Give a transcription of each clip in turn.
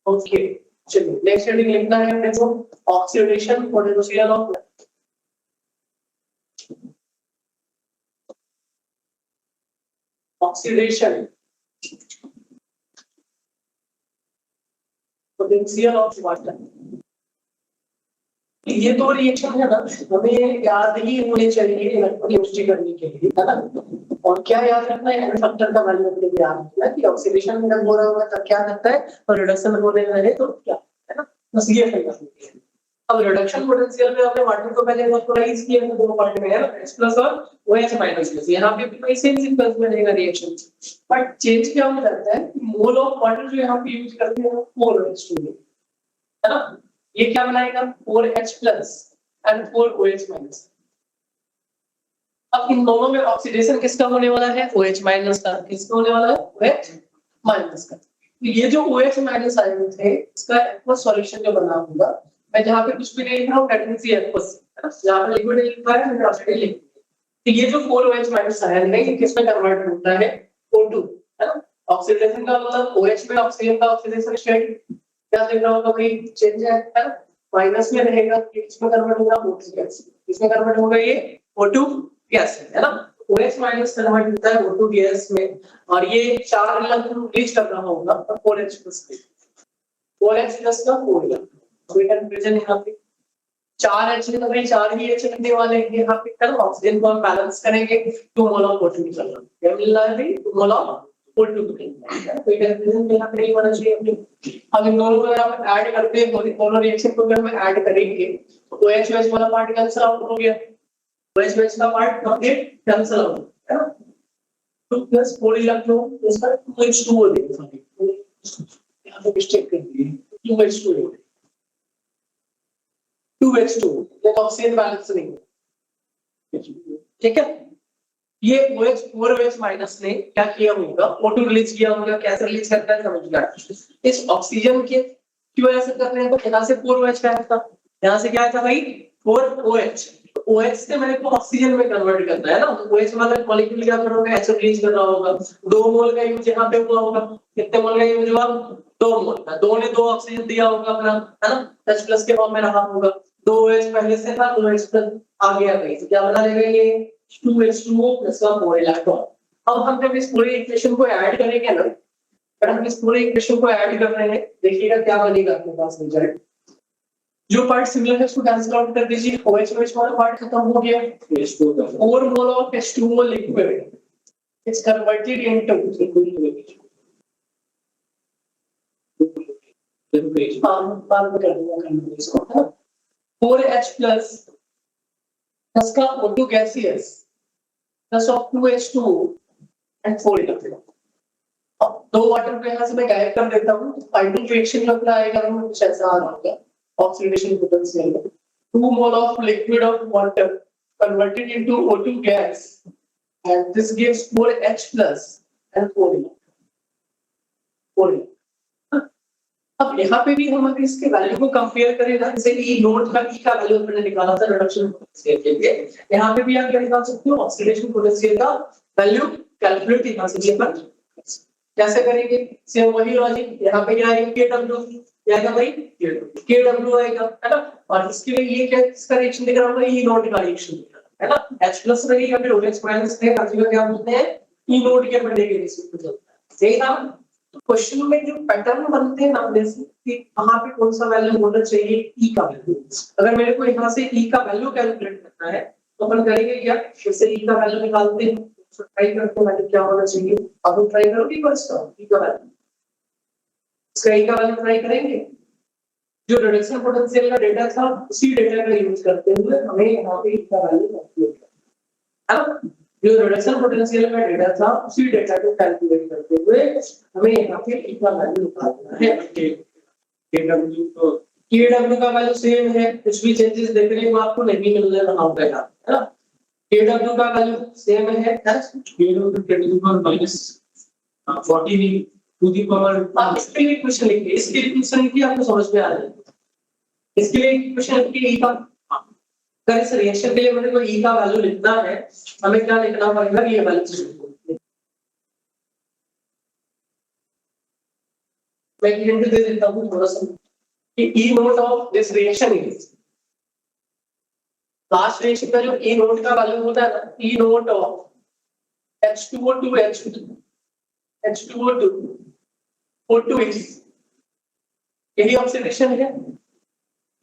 Okay, चलिए next heading लिखना है अपने को oxidation potential of oxidation potential of water. ये तो रिएक्शन है ना, हमें याद ही होने चाहिए इलेक्ट्रोकेमिस्ट्री करने के लिए, है ना। और क्या याद रखना है, एन फैक्टर का वैल्यू अपने को याद रखना है कि ऑक्सीडेशन में जब हो रहा होगा तब क्या करता है और रिडक्शन होने रहे तो क्या, है ना। बस ये करना है। अब रिडक्शन पोटेंशियल में हमने वाटर को पहले इलेक्ट्रोलाइज किया था, दो पार्ट में है ना, H प्लस और OH माइनस। यहाँ पे भी सेम सीक्वेंस में रहेगा रिएक्शन, बट चेंज क्या हो जाता है, मोल ऑफ वाटर जो यहाँ पे यूज करते हैं वो 4H2 है ना। ये क्या बनाएगा 4H plus and 4OH minus. अब इन दोनों में ऑक्सीडेशन किसका होने वाला है, OH माइनस का। किसका होने वाला है, OH माइनस का। तो ये जो OH माइनस आयन थे इसका एक्वस सॉल्यूशन जो बना होगा, मैं जहां पे कुछ भी नहीं लिख रहा हूं दैट मींस ये एक्वस है ना, जहां पे लिक्विड लिखा है मैं ऑलरेडी लिख दिया। तो ये जो 4OH माइनस आयन है ये किसमें कन्वर्ट होता है, O2 है ना। ऑक्सीडेशन का मतलब OH में ऑक्सीजन का ऑक्सीडेशन स्टेट क्या देख रहा होगा भाई, चेंज है ना, माइनस में रहेगा। ये किसमें कन्वर्ट होगा, O2 गैस। किसमें कन्वर्ट होगा, ये O2 गैस है ना। OH माइनस कन्वर्ट होता है O2 गैस में, और ये 4 इलेक्ट्रॉन रिलीज कर रहा होगा 4H प्लस 4H प्लस का 4 इलेक्ट्रॉन। कंफ्यूजन यहाँ पे 4H में तो भाई 4 ही H लगने वाले हैं यहाँ पे, कल ऑक्सीजन को हम बैलेंस करेंगे 2 मोल ऑफ O2 निकलना। क्या मिल रहा है भाई, 2 मोल ऑफ O2 निकलना। कोई कंफ्यूजन यहाँ पे नहीं होना चाहिए अपने। अब इन दोनों को हम ऐड करते हैं, दोनों रिएक्शन को अगर हम ऐड करेंगे तो OH वाला पार्ट कैंसिल आउट हो गया, OH का पार्ट कंप्लीट कैंसिल आउट है ना। 2 प्लस 4 इलेक्ट्रॉन इसका 2H2 हो जाएगा। यहाँ पे मिस्टेक कर दी, 2H2 हो 2H2, ये तो ऑक्सीजन बैलेंस नहीं है, ठीक है। ये OH 4OH माइनस ने क्या किया होगा, O2 रिलीज किया होगा। कैसे रिलीज करता है समझ गया, इस ऑक्सीजन के क्यों ऐसे कर रहे हैं, तो यहाँ से 4OH आया था, यहाँ से क्या आया था भाई 4OH। OH से मेरे को ऑक्सीजन में कन्वर्ट करना है ना, तो OH वाला मॉलिक्यूल क्या कर रहा होगा, H रिलीज कर रहा होगा। 2 मोल का यूज यहाँ पे हुआ होगा, कितने मोल का यूज हुआ, 2 मोल का। 2 ने 2 ऑक्सीजन दिया होगा अपना, है ना, H प्लस के फॉर्म में रहा होगा। 2OH पहले से था, 2H प्लस आ गया भाई, तो क्या बना देगा ये 2H2O प्लस का 4 इलेक्ट्रॉन। अब हम जब इस पूरे इक्वेशन को ऐड करेंगे ना, अगर हम इस पूरे इक्वेशन को ऐड कर रहे हैं, देखिएगा क्या बनेगा आपके पास रिजल्ट। जो पार्ट सिमिलर है उसको कैंसिल आउट कर दीजिए, OH वाला पार्ट खत्म हो गया। 4 mole of H2O liquid is converted into 4H plus का O2 gaseous plus of 2H2O and 4 electron. अब 2 वाटर को यहाँ से मैं गायब कर देता हूँ, तो फाइनल रिएक्शन अपना आएगा कुछ ऐसा आ जाएगा, oxidation potential 2 mole of liquid of water converted into O2 gas and this gives 4H plus and 4 electron. अब यहाँ पे भी हम अगर इसके वैल्यू को कंपेयर करें ना, जैसे कि नोट का ई का वैल्यू हमने निकाला था रिडक्शन पोटेंशियल के लिए, यहाँ पे भी आप क्या निकाल सकते हो, ऑक्सीडेशन पोटेंशियल का वैल्यू कैलकुलेट यहाँ से पर कैसे करेंगे, सेम वही लॉजिक। यहाँ पे क्या आएगा KW, क्या आएगा भाई KW आएगा, है ना। और इसके लिए ये क्या इसका रिएक्शन दिख रहा होगा, ई नोट का रिएक्शन दिख रहा है ना। H प्लस रही या फिर OH माइनस है, हर जगह क्या बोलते हैं ई नोट के बनने के लिए सही ना। तो क्वेश्चन में जो पैटर्न बनते हैं ना, जैसे कि कहां पे कौन सा वैल्यू होना चाहिए, ई का वैल्यू। अगर मेरे को यहाँ से ई का वैल्यू कैलकुलेट करना है तो अपन करेंगे क्या, जैसे ई का वैल्यू निकालते हैं, ट्राई करते हैं वैल्यू क्या होना चाहिए। अब हम ट्राई करोगे फर्स्ट ई का वैल्यू, इसका ई का वैल्यू ट्राई करेंगे। जो रिडक्शन पोटेंशियल का डेटा था उसी डेटा का यूज करते हुए हमें यहाँ पे ई का वैल्यू कैलकुलेट करना है ना। जो रिडक्शन पोटेंशियल का डेटा था उसी डेटा को कैलकुलेट करते हुए हमें यहाँ पे ई का वैल्यू निकालना है। KW का वैल्यू सेम है, कुछ भी चेंजेस देखने को आपको नहीं मिलने रहा होगा यहाँ, है ना। KW का वैल्यू सेम है, KW to the power minus 40 to the power. आप इसके लिए क्वेश्चन लिखिए, इसके लिए क्वेश्चन लिखिए, आपको समझ में आ जाएगा। इसके लिए क्वेश्चन लिखिए ई का, अगर इस रिएक्शन के लिए मेरे को ई का वैल्यू लिखना है, हमें क्या लिखना पड़ेगा, ये वैल्यू मैं हिंट दे देता हूँ थोड़ा सा कि E naught of this reaction is, last reaction का जो ई नोट का वैल्यू होता है ना, ई naught of H2O2 H2O2 O2 यही ऑक्सीडेशन है।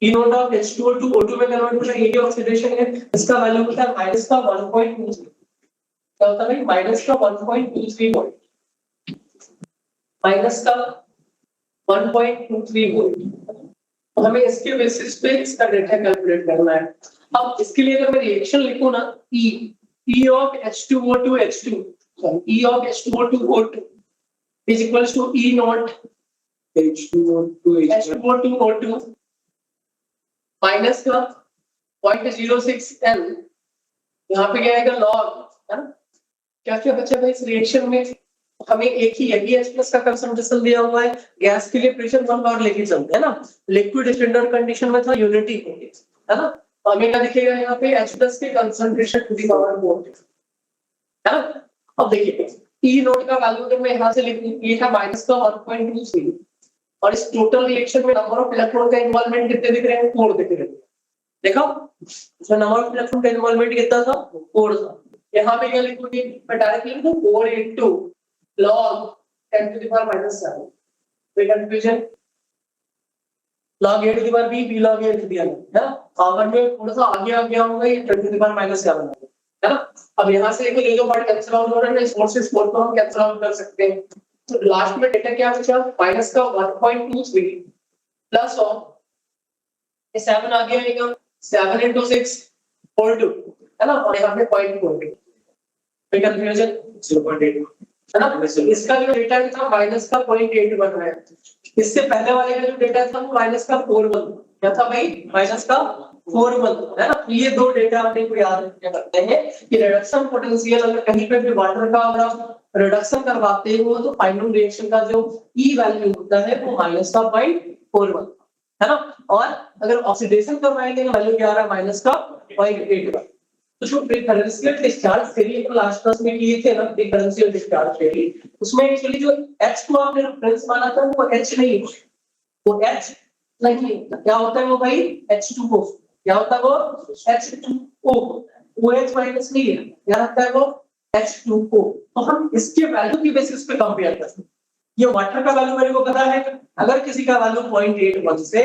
ई नोट ऑफ H2O2 O2 में कन्वर्ट होना यही ऑक्सीडेशन है। इसका वैल्यू होता है माइनस का 1.23, क्या होता है माइनस का 1.23 वोल्ट, माइनस का 1.23 वोल्ट। तो हमें इसके बेसिस पे इसका डेटा कैलकुलेट करना है। अब इसके लिए अगर मैं रिएक्शन लिखूं ना, E of H2O2 H2, E of H2O2 O2 is equals to E naught H2O2 O2 minus का 0.06 L, यहाँ पे क्या आएगा लॉग, है ना। क्या क्या बचा है इस रिएक्शन में, हमें एक ही H प्लस का कंसंट्रेशन दिया हुआ है, गैस के लिए प्रेशर 1 बार लेके चलते हैं ना, लिक्विड स्टैंडर्ड कंडीशन में था यूनिटी है ना, तो हमें क्या दिखेगा यहाँ पे H प्लस के कंसंट्रेशन टू द पावर 4 है ना। अब देखिए E नोट का वैल्यू अगर मैं यहाँ से लिखूं, ये था माइनस का 1.23 और इस टोटल रिएक्शन में नंबर ऑफ इलेक्ट्रॉन का इन्वॉल्वमेंट कितने दिख रहे हैं, 4 दिख रहे हैं। देखो इसमें नंबर ऑफ इलेक्ट्रॉन का इन्वॉल्वमेंट कितना था, 4 था। यहाँ पे क्या लिखूंगी, मैं डायरेक्टली लिखूं 4 into log 10 to the power minus 7, कोई confusion, log a to the power b, b log a to the power, है ना। कार्बन में थोड़ा सा आगे आ गया होगा, ये 10 to the power minus 7 है ना। अब यहाँ से देखो ये जो पार्ट कैंसिल आउट हो रहा है, इस 4 से 4 को हम कैंसिल आउट कर सकते हैं। तो लास्ट में डेटा क्या बचा, माइनस का 1.23 प्लस ऑफ 7 आगे आएगा 7 into 6 42 है ना, और यहाँ पे 0.42, कोई कंफ्यूजन 0.8 है ना। इसका जो डेटा था माइनस का 0.81 है। इससे पहले वाले का जो डेटा था वो माइनस का 41, क्या था भाई, माइनस का 41 है ना। ये दो डेटा अपने को याद रखते हैं कि रिडक्शन पोटेंशियल अगर कहीं पे भी वाटर का अगर आप रिडक्शन करवाते हो तो फाइनल रिएक्शन का जो ई वैल्यू होता है वो माइनस का 0.41 है ना, और अगर ऑक्सीडेशन करवाएंगे तो वैल्यू क्या आ रहा है, माइनस का 0.81। तो जो डिफरेंशियल डिस्चार्ज थ्योरी को लास्ट क्लास में किए थे ना, डिफरेंशियल डिस्चार्ज थ्योरी, उसमें एक्चुअली जो H को आपने रेफरेंस माना था वो H नहीं, वो H नहीं, क्या होता है वो भाई H2O, क्या होता है वो H2O, OH माइनस नहीं है, क्या होता है वो H2O। तो हम इसके वैल्यू की बेसिस पे कंपेयर करते हैं। ये वाटर का वैल्यू मेरे को पता है, अगर किसी का वैल्यू 0.81 से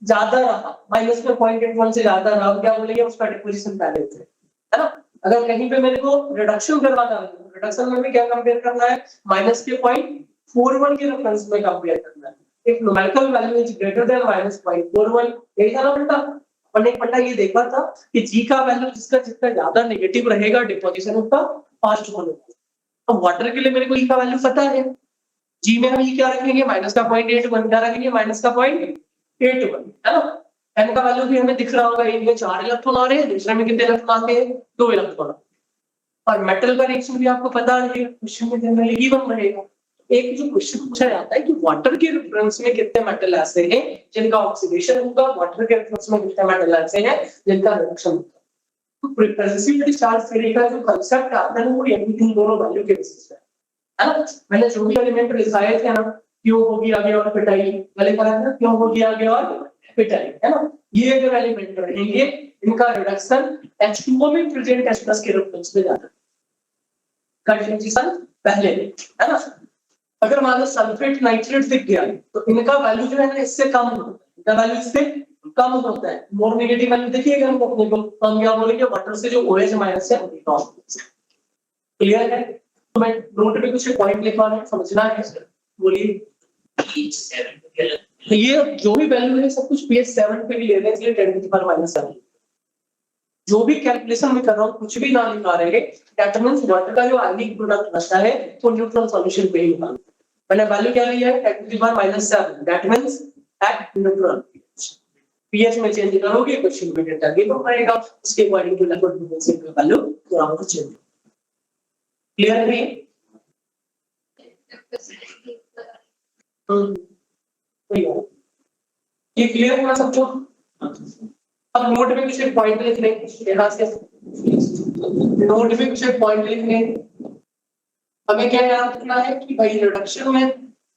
ज्यादा रहा, माइनस में 0.81 से ज्यादा रहा, क्या बोलेंगे उसका डिपोजिशन पहले से, है ना। अगर कहीं पे मेरे को रिडक्शन करवाना है, रिडक्शन में भी क्या कंपेयर करना है, माइनस के 0.41 के रेफरेंस में कंपेयर करना है। If numerical value is greater than minus 0.41, यही था ना बेटा। और एक पढ़ा ये देखा था कि जी का वैल्यू जिसका जितना ज्यादा नेगेटिव रहेगा डिपोजिशन उसका फास्ट होगा। तो वाटर के लिए मेरे को ई का वैल्यू पता है, जी में हम ये क्या रखेंगे, माइनस का 0.81, क्या रखेंगे माइनस का 0.81 है ना। एन का वैल्यू भी हमें दिख रहा होगा, इनमें 4 इलेक्ट्रॉन आ रहे हैं, दूसरे में कितने इलेक्ट्रॉन आते हैं, 2 इलेक्ट्रॉन। और मेटल का रिएक्शन भी आपको पता है, क्वेश्चन में जनरली गिवन रहेगा। एक जो क्वेश्चन पूछा जाता है कि वाटर के रेफरेंस में कितने मेटल ऐसे हैं जिनका ऑक्सीडेशन होगा, वाटर के रेफरेंस में कितने मेटल ऐसे हैं जिनका रिडक्शन होगा। तो प्रिपरेसिव डिस्चार्ज थ्योरी का जो कांसेप्ट आता है वो इन दोनों वैल्यू के बेसिस पे है ना। मैंने जो भी एलिमेंट लिखाए थे ना, क्यों होगी आगे और पिटाई वाले का है ना, क्यों होगी आगे और पिटाई है ना, ये जो एलिमेंट रहेंगे इनका रिडक्शन H2O में प्रेजेंट H+ के रेफरेंस में जाता है, कंडेंसेशन पहले है ना। अगर मान लो सल्फेट नाइट्रेट दिख गया तो इनका वैल्यू जो है ना इससे कम होता है, इनका वैल्यू इससे कम होता है, मोर नेगेटिव वैल्यू देखिएगा हम अपने को, हम क्या बोलेंगे वाटर से जो OH माइनस है क्लियर है। तो मैं नोट में कुछ पॉइंट लिखवाना है, समझना है, बोलिए। ये जो भी वैल्यू है सब कुछ pH 7 पे भी ले रहे हैं, इसलिए 10 to the power -7 जो भी कैलकुलेशन में कर रहा हूँ कुछ भी ना लिखा रहे, दैट मींस वाटर का जो आयनिक प्रोडक्ट बचता है वो न्यूट्रल सॉल्यूशन पे ही होगा। मैंने वैल्यू क्या लिया है 10 to the power -7, that means at neutral pH में चेंज करोगे क्वेश्चन में डेटा गिवन रहेगा, उसके अकॉर्डिंग टू लिक्विड पोटेंशियल का वैल्यू थोड़ा बहुत चेंज। क्लियर है ये क्लियर हुआ सबको। अब नोट में कुछ एक पॉइंट लिख लें, यहाँ से नोट में कुछ एक पॉइंट लिख लें। हमें क्या याद रखना है कि भाई रिडक्शन में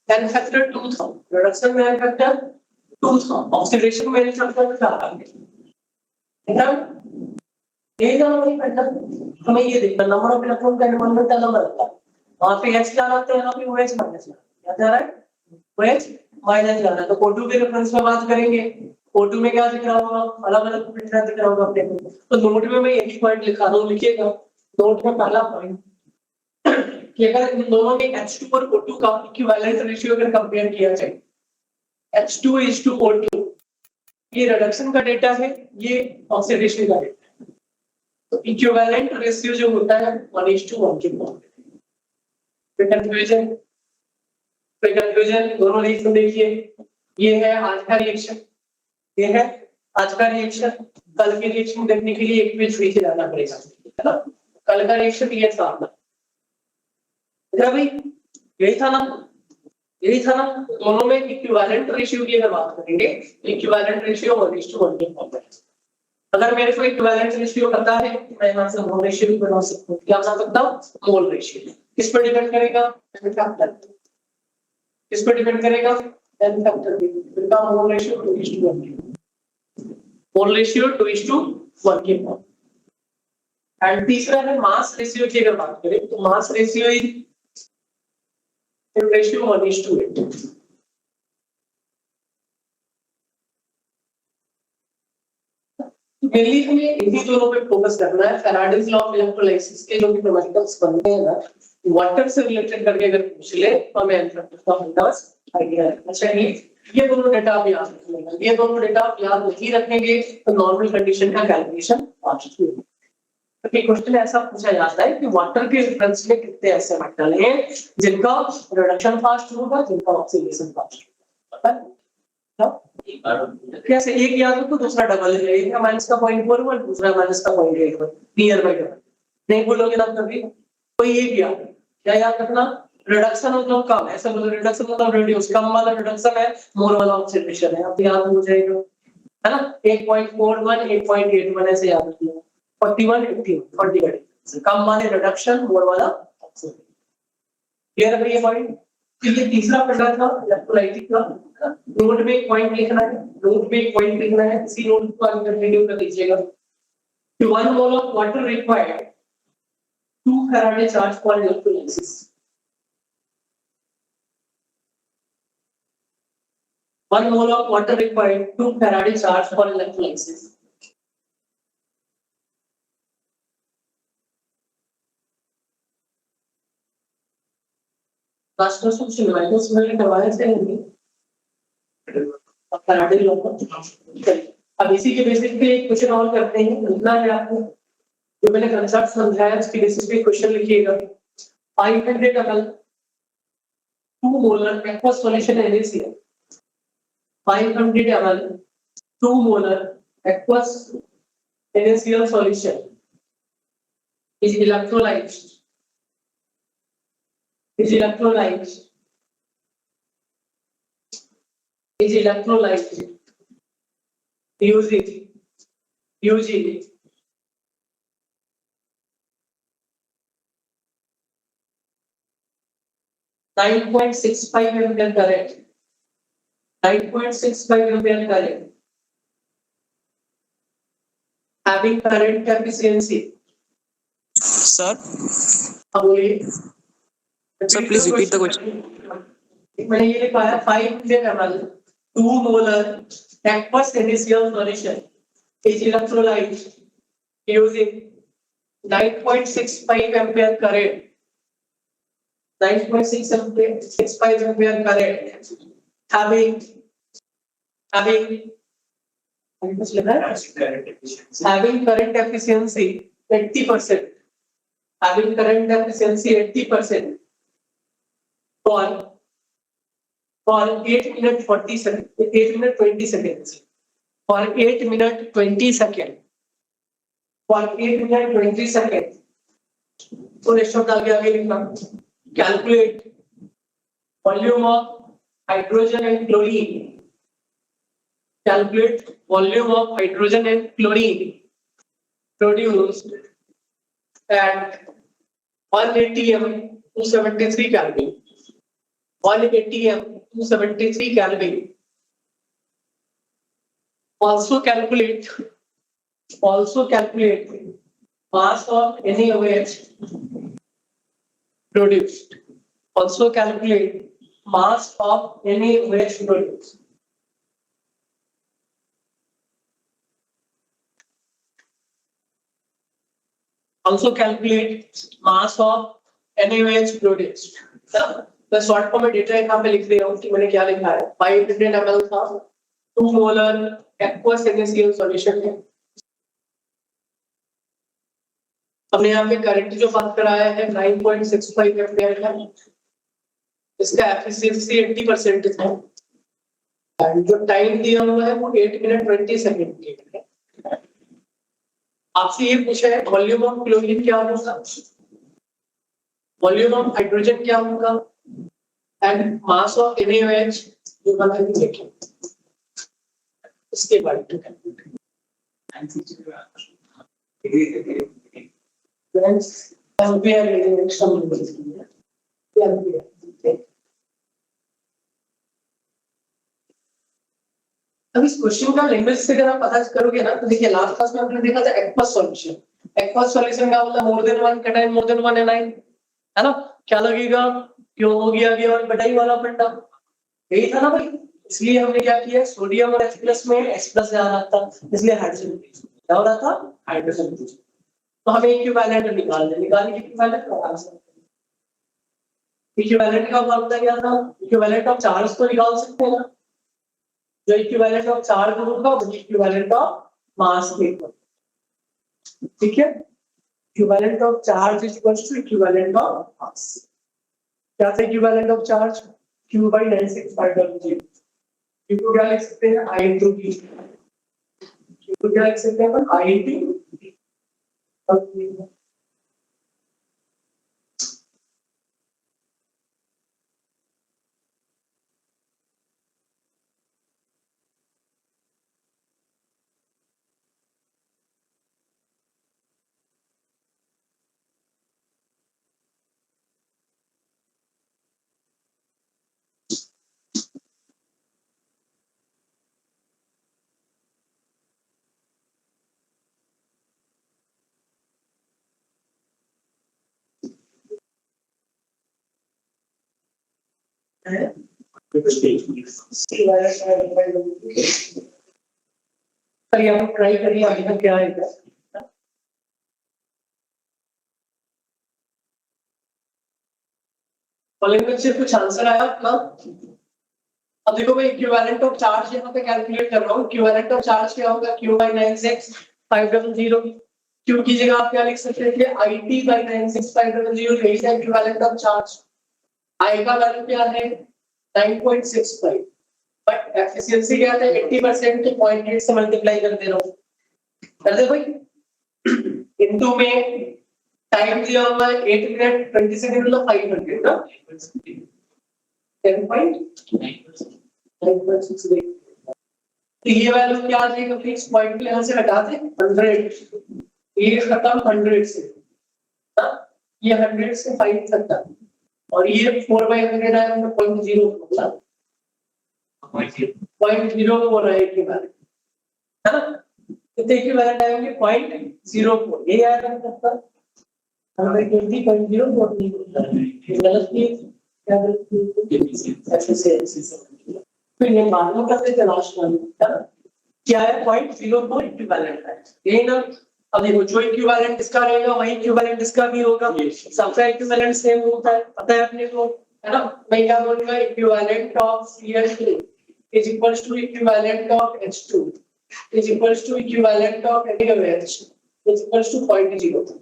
एन फैक्टर 2 था, रिडक्शन में एन फैक्टर 2 था, ऑक्सीडेशन में एन फैक्टर 4 आ गया। यही था वही पैटर्न। हमें ये देखना नंबर ऑफ इलेक्ट्रॉन का एनवायरमेंट का नंबर आता है, वहां पे H क्या आता है, यहाँ पे OH माइनस क्या जा रहा है, OH माइनस जा रहा है। तो O2 के रेफरेंस में बात करेंगे, O2 में क्या दिख रहा होगा, अलग अलग पॉइंट दिख रहा होगा अपने को। तो नोट में मैं यही पॉइंट लिखा रहा हूं, लिखिएगा नोट में पहला पॉइंट कि अगर इन दोनों में H2 और O2 का इक्विवेलेंट रेशियो अगर कंपेयर किया जाए, H2:O2, ये रिडक्शन का डेटा है, ये ऑक्सीडेशन का डेटा है। तो इक्विवेलेंट रेशियो जो होता है 1:1 के बराबर। कंफ्यूजन दोनों रिएक्शन देखिए, ये है आज का रिएक्शन, ये है आज का रिएक्शन। कल के रिएक्शन देखने के लिए एक पेज पीछे जाना पड़ेगा, है ना। कल का रिएक्शन ये था भाई, यही था ना, यही था ना। दोनों में इक्विवेलेंट रेशियो की अगर बात करेंगे, इक्विवेलेंट रेशियो 1:1 के बराबर है। अगर मेरे को इक्विवेलेंट रेशियो पता है तो मैं यहां से मोल रेशियो भी बना सकता हूं। क्या बना सकता हूं, मोल रेशियो। किस पर डिपेंड करेगा, एन फैक्टर। किस पर डिपेंड करेगा, एन फैक्टर। इनका मोल रेशियो 2:1, मोल रेशियो 2:1 के बराबर। एंड तीसरा है मास रेशियो की अगर बात करें तो mass ratio is ratio 1:8। Mainly हमें इन्हीं दोनों पे फोकस करना है। फैराडेज लॉ ऑफ इलेक्ट्रोलाइसिस के जो भी न्यूमेरिकल्स बनते हैं ना, वाटर से रिलेटेड करके अगर पूछ ले तो हमें आंसर का बस आइडिया है। अच्छा, ये दोनों डेटा आप याद रखिएगा। ये दोनों डेटा आप याद नहीं रखेंगे तो नॉर्मल कंडीशन का कैलकुलेशन फास्ट होगा। क्योंकि क्वेश्चन ऐसा पूछा जाता है कि वाटर के रेफरेंस में कितने ऐसे मेटल हैं जिनका रिडक्शन फास्ट होगा, जिनका ऑक्सीडेशन फास्ट होगा, पता है? कैसे, एक याद रखो दूसरा डबल है, एक माइनस का 0.41, दूसरा माइनस का 0.81, नियर बाय डबल। नहीं बोलोगे ना कभी, कोई एक याद, क्या याद रखना, रिडक्शन मतलब कम, ऐसा बोलो रिडक्शन मतलब रिड्यूस, कम वाला रिडक्शन है, मोर वाला ऑक्सीडेशन है। अब याद हो जाएगा, है ना। 1.41 1.81 ऐसे याद रखिए। 41 50 40 कम वाले रिडक्शन, मोर वाला ऑक्सीडेशन। क्लियर है ये पॉइंट। ये तीसरा फंडा था इलेक्ट्रोलाइटिक का। नोट में एक पॉइंट लिखना है, नोट में एक पॉइंट लिखना है, इसी नोट को आगे कंटिन्यू कर दीजिएगा। 1 mole of water required 2 Faraday charge for electrolysis. 1 mole of water required 2 Faraday charge for electrolysis. Last question simulators में करवाए थे नहीं, फैराडे लॉ का। अब इसी के बेसिस पे एक क्वेश्चन और करते हैं, लिखना है आपको जो मैंने कंसेप्ट समझाया उसके बेसिस पे क्वेश्चन लिखिएगा। 500 ml 2 molar aqueous solution NaCl, 500 ml 2 molar aqueous NaCl solution is electrolyzed using 9.65 ampere current, 9.65 ampere current, having current efficiency. Sir, sir, please repeat the question. मैंने ये लिखा है 500 ml 2 molar aqueous NaCl solution is electrolyzed using 9.65 ampere current, 9.65 ampere current, having current efficiency 80%, having current efficiency 80% for 8 minutes 40 seconds, 8 minutes 20 seconds, for 8 minutes 20 seconds, for 8 minutes 20 seconds. तो शब्द आगे लिखना, calculate volume of hydrogen and chlorine, calculate volume of hydrogen and chlorine produced at 180 m 273 Kelvin 180 m 273 Kelvin. Also calculate mass of any waste produced. Also calculate mass of any waste produced. Also calculate mass of any waste produced. तो short form में data यहाँ पे लिख दिया हूँ कि मैंने क्या लिखा है 500 ml था 2 मोलर aqueous NaCl सॉल्यूशन है। हमने यहाँ पे करंट जो बात कराया है 9.65 एम्पीयर है। इसका एफिशिएंसी 80% है एंड जो टाइम दिया हुआ है वो 8 मिनट 20 सेकंड है। आपसे ये पूछा है वॉल्यूम ऑफ क्लोरीन क्या होगा, वॉल्यूम ऑफ हाइड्रोजन क्या होगा एंड मास ऑफ NaOH जो बना के देखें इसके बाद अब इस क्वेश्चन का लैंग्वेज से अगर आप पता करोगे ना तो देखिए लास्ट क्लास में हमने देखा था एक्वस सॉल्यूशन का मतलब more than one cation more than one A9 है ना। क्या लगेगा क्यों हो गया और बटाई वाला फंडा यही था ना भाई। इसलिए हमने क्या किया सोडियम और H+ में H+ आ रहा था इसलिए हाइड्रोजन क्या हो रहा था हाइड्रोजन। तो हमें इक्विवेलेंट निकालने की इक्विवेलेंट लगा सकते हैं। इक्विवेलेंट का मतलब क्या था इक्विवेलेंट ऑफ चार्ज तो निकाल सकते हैं ना। जो इक्विवेलेंट ऑफ चार्ज होगा वो इक्विवेलेंट ऑफ मास के ठीक है। Equivalent of charge is equals to equivalent of mass. क्या था equivalent of charge Q/96/W। Q को क्या लिख सकते हैं I into V। Q को क्या लिख सकते हैं अपन I into V। ट्राई करिए आगे का क्या है में से कुछ आंसर आया आपका। अब देखो मैं इक्विवेलेंट ऑफ चार्ज यहाँ पे कैलकुलेट कर रहा हूँ। इक्विवेलेंट ऑफ चार्ज क्या होगा Q/96/500। Q की जगह आप क्या लिख सकते थे IT/96/500 यही है इक्विवेलेंट ऑफ चार्ज। I का वैल्यू क्या है 9.65 बट एफिशिएंसी क्या है 80% तो 0.8 से मल्टीप्लाई कर दे रहा हूँ कर दे भाई इनटू में टाइम दिया हुआ है 8 मिनट 20 सेकंड मतलब 500 ना 10.9 तो ये वैल्यू क्या आ जाएगा फिक्स पॉइंट को यहां से हटा दे 100 ये खत्म 100 से ना ये 100 से 5 खत्म और ये 4/100 है मतलब 0.0 मतलब 0.04 है इक्विवेलेंट है ना। कितने इक्विवेलेंट आएंगे 0.04 ये याद रखना हमें 20.04 गलत की क्या गलत फिर ये मालूम करते तलाश करना क्या है 0.04 इक्विवेलेंट है यही ना। अब देखो जो इक्विवेलेंट इसका रहेगा वही इक्विवेलेंट इसका भी होगा सबका इक्विवेलेंट सेम होता है पता है अपने को है ना। मैं क्या बोलूंगा equivalent of Cl2 is equals to equivalent of H2 is equals to equivalent of NaOH is equals to 0.0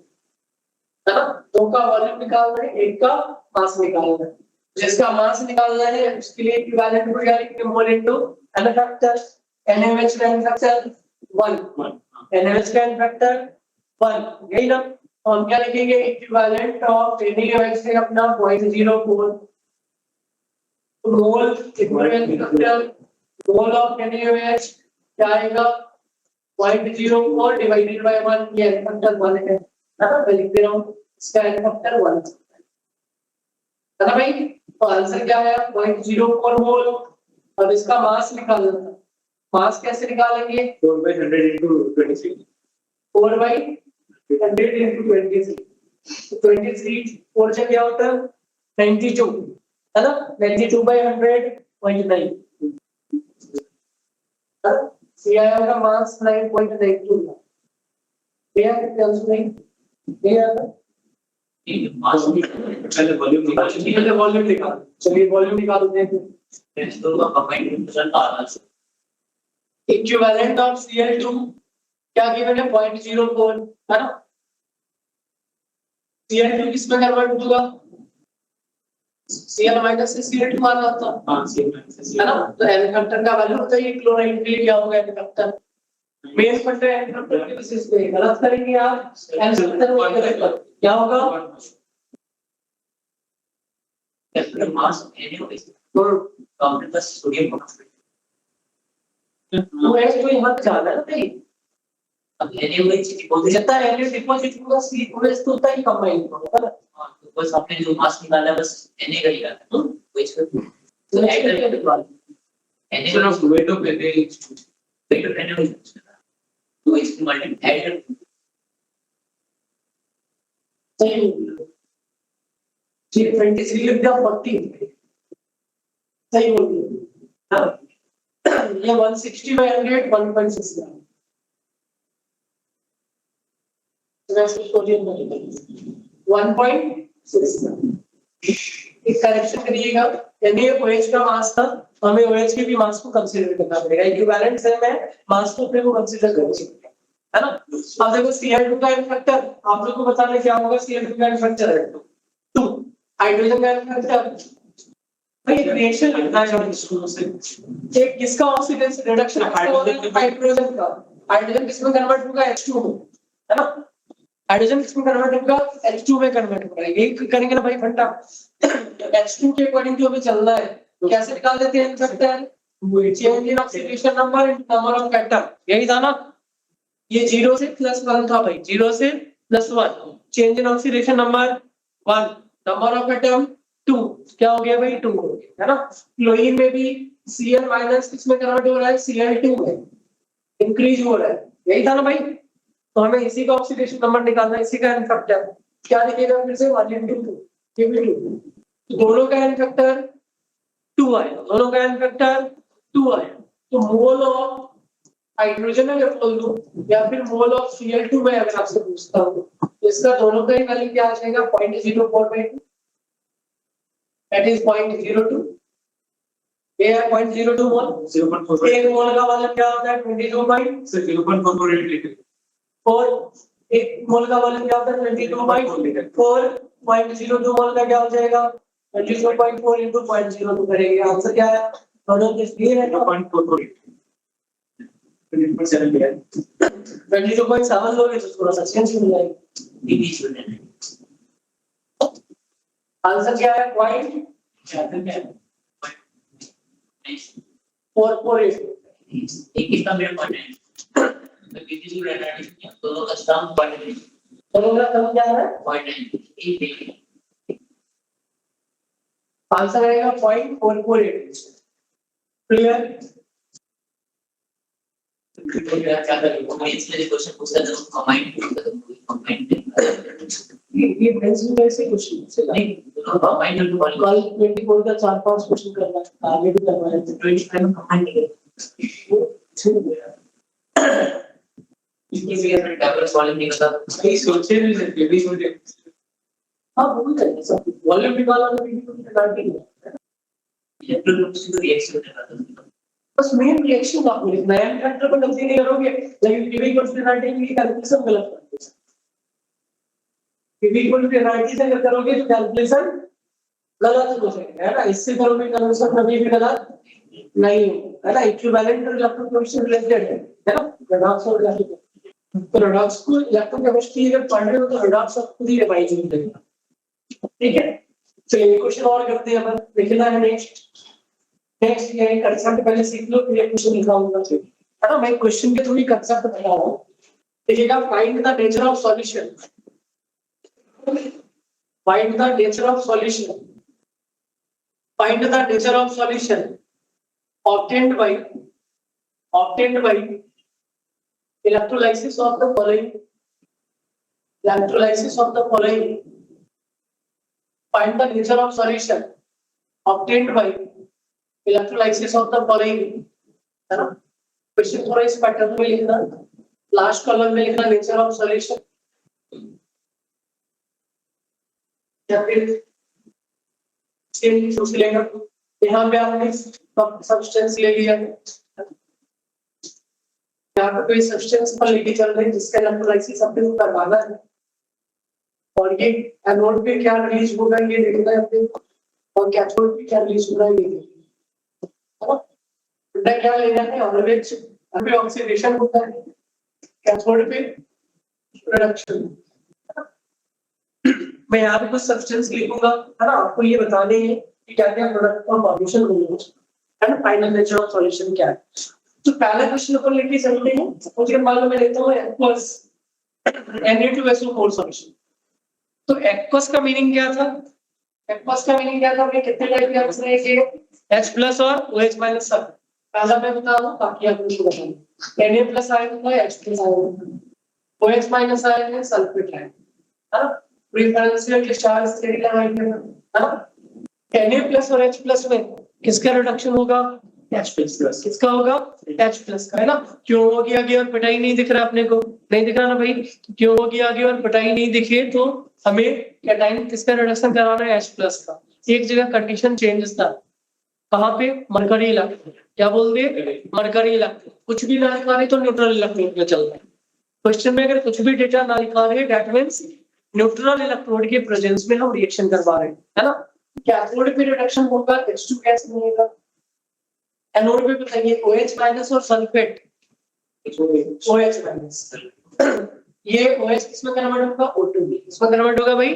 है ना। दो का वॉल्यूम निकालना है एक का मास निकालना है। जिसका मास निकालना है उसके लिए इक्विवेलेंट को क्या लिखेंगे मोल इनटू n फैक्टर NaOH का n फैक्टर 1 NaOH का n फैक्टर 1 यही ना। तो हम क्या लिखेंगे इक्विवेलेंट ऑफ NaOH से अपना 0.04 mole equivalent factor mole of NaOH क्या आएगा 0.04 डिवाइडेड बाय 1 ये n फैक्टर 1 है ना। मैं लिख दे रहा हूं इसका n फैक्टर 1 है ना भाई। तो आंसर क्या आया 0.04 मोल और इसका मास निकालना था। मास कैसे निकालेंगे 4/100 into 26 4 by 100 into 23 तो 23 4 से क्या होता है 92 है ना 92 by 100.9 सी आया होगा मास 9.92 ये कितने आंसर नहीं ये आता मास पहले वॉल्यूम निकालिए पहले वॉल्यूम निकाल चलिए वॉल्यूम निकाल देते हैं टेस्टों का कंबाइंड रिजल्ट आ रहा है इक्विवेलेंट ऑफ Cl2 क्या गिवन है 0.04 है ना Cl2 किसमें कन्वर्ट होगा Cl माइनस से Cl2 माना था हां सेम है ना तो एन फैक्टर का वैल्यू होता है ये क्लोराइड के लिए क्या होगा n factor main factor n factor के बेसिस पे गलत करेंगे आप एन फैक्टर क्या होगा कैपिटल मास एनए तो काउंटर का सोडियम तो एस तो यहां पे ज्यादा है ना भाई अब एनए में डिपॉजिट जितना एनए डिपॉजिट होगा सी ओएस तो उतना ही कंबाइन होगा ना तो बस आपने जो मास निकाला है बस एनए का ही आता है तो इसको तो ऐड एनए का वेट ऑफ एनए तो इसको मल्टीप्लाई ऐड कर सही ठीक 23 लिख दिया 40 सही बोल दिया हाँ ये 160 by 100 1.6 ग्राम वैसे सोडियम में 1.6 ग्राम एक करेक्शन करिएगा यानी OH का मास था हमें OH के भी मास को कंसीडर करना पड़ेगा इक्विवेलेंट से मैं मास को अपने को कंसीडर कर सकता है ना अब देखो Cl2 का फैक्टर आप लोग को बताना क्या होगा Cl2 का फैक्टर है 2 हाइड्रोजन का फैक्टर भाई रिएक्शन लिखना है एक किसका ऑक्सीडेशन रिडक्शन हाइड्रोजन का हाइड्रोजन किसमें कन्वर्ट होगा H2 में है ना हाइड्रोजन किसमें कन्वर्ट होगा H2 में कन्वर्ट होगा ये करेंगे ना भाई फंटा H2 के अकॉर्डिंग टू हमें चलना है तो कैसे निकाल देते हैं factor change in oxidation number into number of factor यही था ना ये 0 से +1 था भाई 0 से +1 change in oxidation number 1 number of atom 2 क्या हो गया भाई 2 हो गया है ना क्लोरीन में भी Cl माइनस किसमें कन्वर्ट हो रहा है Cl2 में इंक्रीज हो रहा है यही था ना भाई तो हमें इसी का ऑक्सीडेशन नंबर निकालना है इसी का एन फैक्टर क्या लिखेगा फिर से 1 into 2 ये भी 2 दोनों का एन फैक्टर 2 आया दोनों का एन फैक्टर 2 आया तो मोल ऑफ हाइड्रोजन अगर बोल दूं या फिर मोल ऑफ Cl2 में अगर आपसे पूछता हूं इसका दोनों का ही वैल्यू क्या आ जाएगा 0.04/2 that is 0.02 ये है 0.02 मोल 0.4 एक मोल का वजन क्या होता है 22 बाई से 0.48 लीटर और एक मोल का वजन क्या होता है 22 बाई 4.02 मोल का क्या हो जाएगा 22.4 into 0.02 करेंगे आंसर क्या है दोनों के लिए है 0.48 22.7 लिया 22.7 लोगे तो थोड़ा सा चेंज मिल जाएगा आंसर क्या है पॉइंट 448 एक इसका मेरा पॉइंट है तो किसी भी रहना है तो अस्ताम पॉइंट है दोनों का सम क्या है पॉइंट है एक देखिए आंसर आएगा 0.448 क्लियर क्या करें वो इसमें क्वेश्चन पूछता था कंबाइंड ये बेंच में ऐसे क्वेश्चन से नहीं कंबाइंड टू पॉइंट कल 24 का 4-5 क्वेश्चन करना है आगे भी करना है 25 में कंबाइंड इसकी भी अपने टैबलेट्स वाले निकलता नहीं सोचे भी सकते भी सोचे हां वो भी करेंगे सब वॉल्यूम निकालना तो भी निकालना है इलेक्ट्रोकेमिस्ट्री तो रिएक्शन करता था बस मेन रिएक्शन आप लिखना है फैक्टर पर गलती नहीं करोगे लेकिन पीवी इक्वल्स टू एनआरटी की कैलकुलेशन गलत कर दोगे पीवी इक्वल टू एनआरटी से अगर करोगे तो कैलकुलेशन गलत हो जाएगा है ना इससे करोगे कैलकुलेशन कभी भी गलत नहीं होगा है ना इक्विवेलेंट और इलेक्ट्रोकेमिस्ट्री रिलेटेड है ना रेडॉक्स और इलेक्ट्रोकेमिस्ट्री तो रेडॉक्स को इलेक्ट्रोकेमिस्ट्री अगर पढ़ रहे हो तो रेडॉक्स आप खुद ही रिवाइज कर लेना ठीक है चलिए क्वेश्चन और करते हैं अपन देखना है नेक्स्ट ये कंसेप्ट पहले सीख लो फिर ये क्वेश्चन निकालूंगा है ना मैं क्वेश्चन के थ्रू ही कंसेप्ट बता रहा हूं देखिएगा find the nature of solution find the nature of solution find the nature of solution obtained by electrolysis of the following. Electrolysis of the following. Find the nature of solution obtained by electrolysis of the following. है ना? Question थोड़ा इस pattern में लिखना, last column में लिखना nature of solution, या फिर सेम सोच लेगा। यहाँ पे आपने सब्सटेंस ले लिया, यहाँ पे कोई सब्सटेंस पर लेके चल रहे हैं जिसका इलेक्ट्रोलाइसिस अपने को करवाना है, और ये एनोड पे क्या रिलीज होगा ये देखना है अपने, और कैथोड पे क्या रिलीज हो रहा है ये देखना है। क्या लेना है, ऑलवेज पे ऑक्सीडेशन होता है, कैथोड पे प्रोडक्शन। मैं यहाँ पे कुछ सब्सटेंस लिखूंगा, है ना, आपको ये बताने हैं कि क्या क्या प्रोडक्ट का फॉर्मेशन होगा, है ना, फाइनल नेचर ऑफ सॉल्यूशन क्या है। तो पहले क्वेश्चन को लेके चलते हैं। मुझे मालूम मैं लेता हूँ एक्वस Na2SO4 सॉल्यूशन। तो एक्वस का मीनिंग क्या था? एक्वस का मीनिंग क्या था? हमने कितने टाइप के ऑप्शन है, H+ और OH- सब पहला मैं बता दूं, बाकी आप मुझे बताएं। Na+ आयन है, H+ आयन, OH- आयन है, सल्फेट आयन, है ना, प्रेफरेंशियल डिस्चार्ज स्टेट लगाएंगे, है ना। Na+ और H+ में किसका रिडक्शन होगा? H+। किसका होगा? H+ का, है ना। क्यों होगी आगे और पिटाई नहीं दिख रहा अपने को? नहीं दिख रहा ना भाई। क्यों होगी आगे और पिटाई नहीं दिखे तो हमें कैटाइन किसका रिडक्शन कराना है? H+ का। एक जगह कंडीशन चेंज था, कहाँ पे? Mercury electrode. क्या बोल दिए? Mercury electrode. कुछ भी ना लिखा रहे तो न्यूट्रल इलेक्ट्रोड में चलता है। क्वेश्चन में अगर कुछ भी डेटा ना लिखा रहे दैट मींस न्यूट्रल इलेक्ट्रोड के प्रेजेंस में हम रिएक्शन करवा रहे हैं, है ना। कैथोड पे रिडक्शन होगा, H2 गैस बनेगा। एनोड पे बताइए OH- और सल्फेट, OH-। ये OH किसमें कन्वर्ट होगा? O2 में। किसमें कन्वर्ट होगा भाई?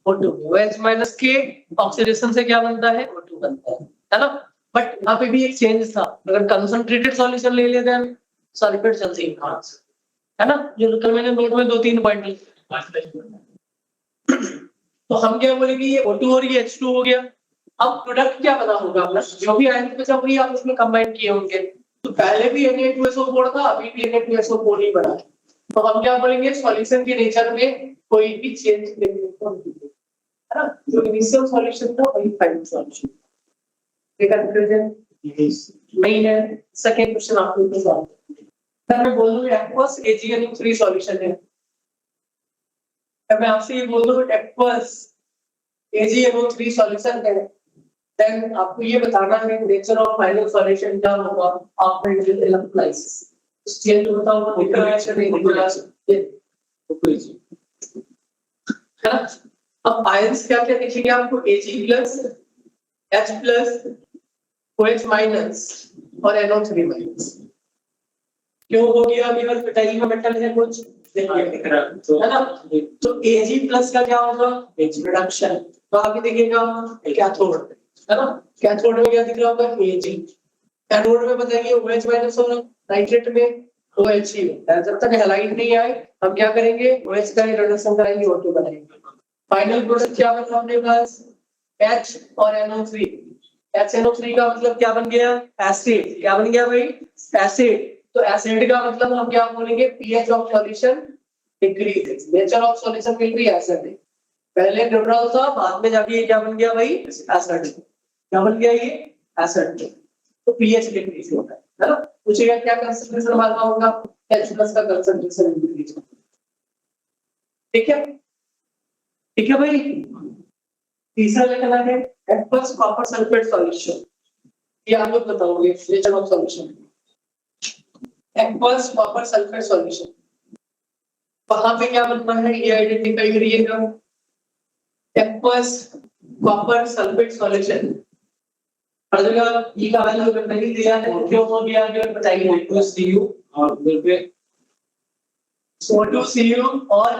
O2 में। OH- के ऑक्सीडेशन से क्या बनता है? O2 बनता है ना। बट यहाँ पे भी एक चेंज था, अगर कंसंट्रेटेड सॉल्यूशन ले लेते हैं सल्फेट जल्दी एनहांस, है ना, जो कल मैंने नोट में 2-3 पॉइंट लिखे। तो हम क्या बोलेंगे, ये O2 और ये H2 हो गया। अब प्रोडक्ट क्या बना होगा? जो भी आयन बचा वही आप उसमें कंबाइन किए होंगे। तो पहले भी Na2SO4 था, अभी भी Na2SO4 ही बना है। तो हम क्या बोलेंगे, सॉल्यूशन के नेचर में कोई भी चेंज देखने को नहीं मिलेगा, है ना। जो इनिशियल सॉल्यूशन था वही फाइनल सॉल्यूशन। कंफ्यूजन नहीं है। सेकंड क्वेश्चन आपको बताओ, मैं बोल दूं एक्वस AgNO3 सॉल्यूशन है, मैं आपसे ये बोल दूं एक्वस AgNO3 सॉल्यूशन है, देन आपको ये बताना है नेचर ऑफ फाइनल सॉल्यूशन क्या होगा आफ्टर इलेक्ट्रोलाइसिस। चेंज होता होगा, दिख रहा है नहीं दिख रहा है ना। अब आयंस क्या क्या दिखेंगे आपको? Ag+, H+, OH- और NO3-। क्यों हो गया? अभी पिटाई का मेटल है कुछ, है ना। तो Ag+ का क्या होगा? रिडक्शन। तो आगे दिखेगा कैथोड, है ना। कैथोड में क्या दिख रहा होगा? Ag। एनोड में बताइए OH- और नाइट्रेट में OH ही होता है। जब तक हैलाइड नहीं आए हम क्या करेंगे? OH का रिडक्शन कराएंगे, O2 बनाएंगे। फाइनल प्रोडक्ट क्या बना अपने पास? H और NO3। HNO3 का मतलब क्या बन गया? एसिड। क्या बन गया भाई? एसिड। तो एसिड का मतलब हम क्या बोलेंगे? pH of solution decrease. Nature of solution will be acid. पहले न्यूट्रल था, बाद में जाके ये क्या बन गया भाई? एसिड। क्या बन गया? ये एसिड। तो pH डिक्रीज होता है ना। पूछेगा क्या कंसंट्रेशन मालूम होगा? H+ का कंसंट्रेशन डिक्रीज। ठीक है, ठीक है भाई। तीसरा लिखना है एक्वस कॉपर सल्फेट सॉल्यूशन। ये आप लोग बताओगे nature of solution. Aqueous copper sulphate solution वहां पे क्या बनता है ये आइडेंटिफाई करिएगा। एक्वस कॉपर सल्फेट सॉल्यूशन हर जगह ई का वैल्यू अगर नहीं दिया है तो क्यों हो गया आगे बताइए। H2Cu और उधर पे O2Cu और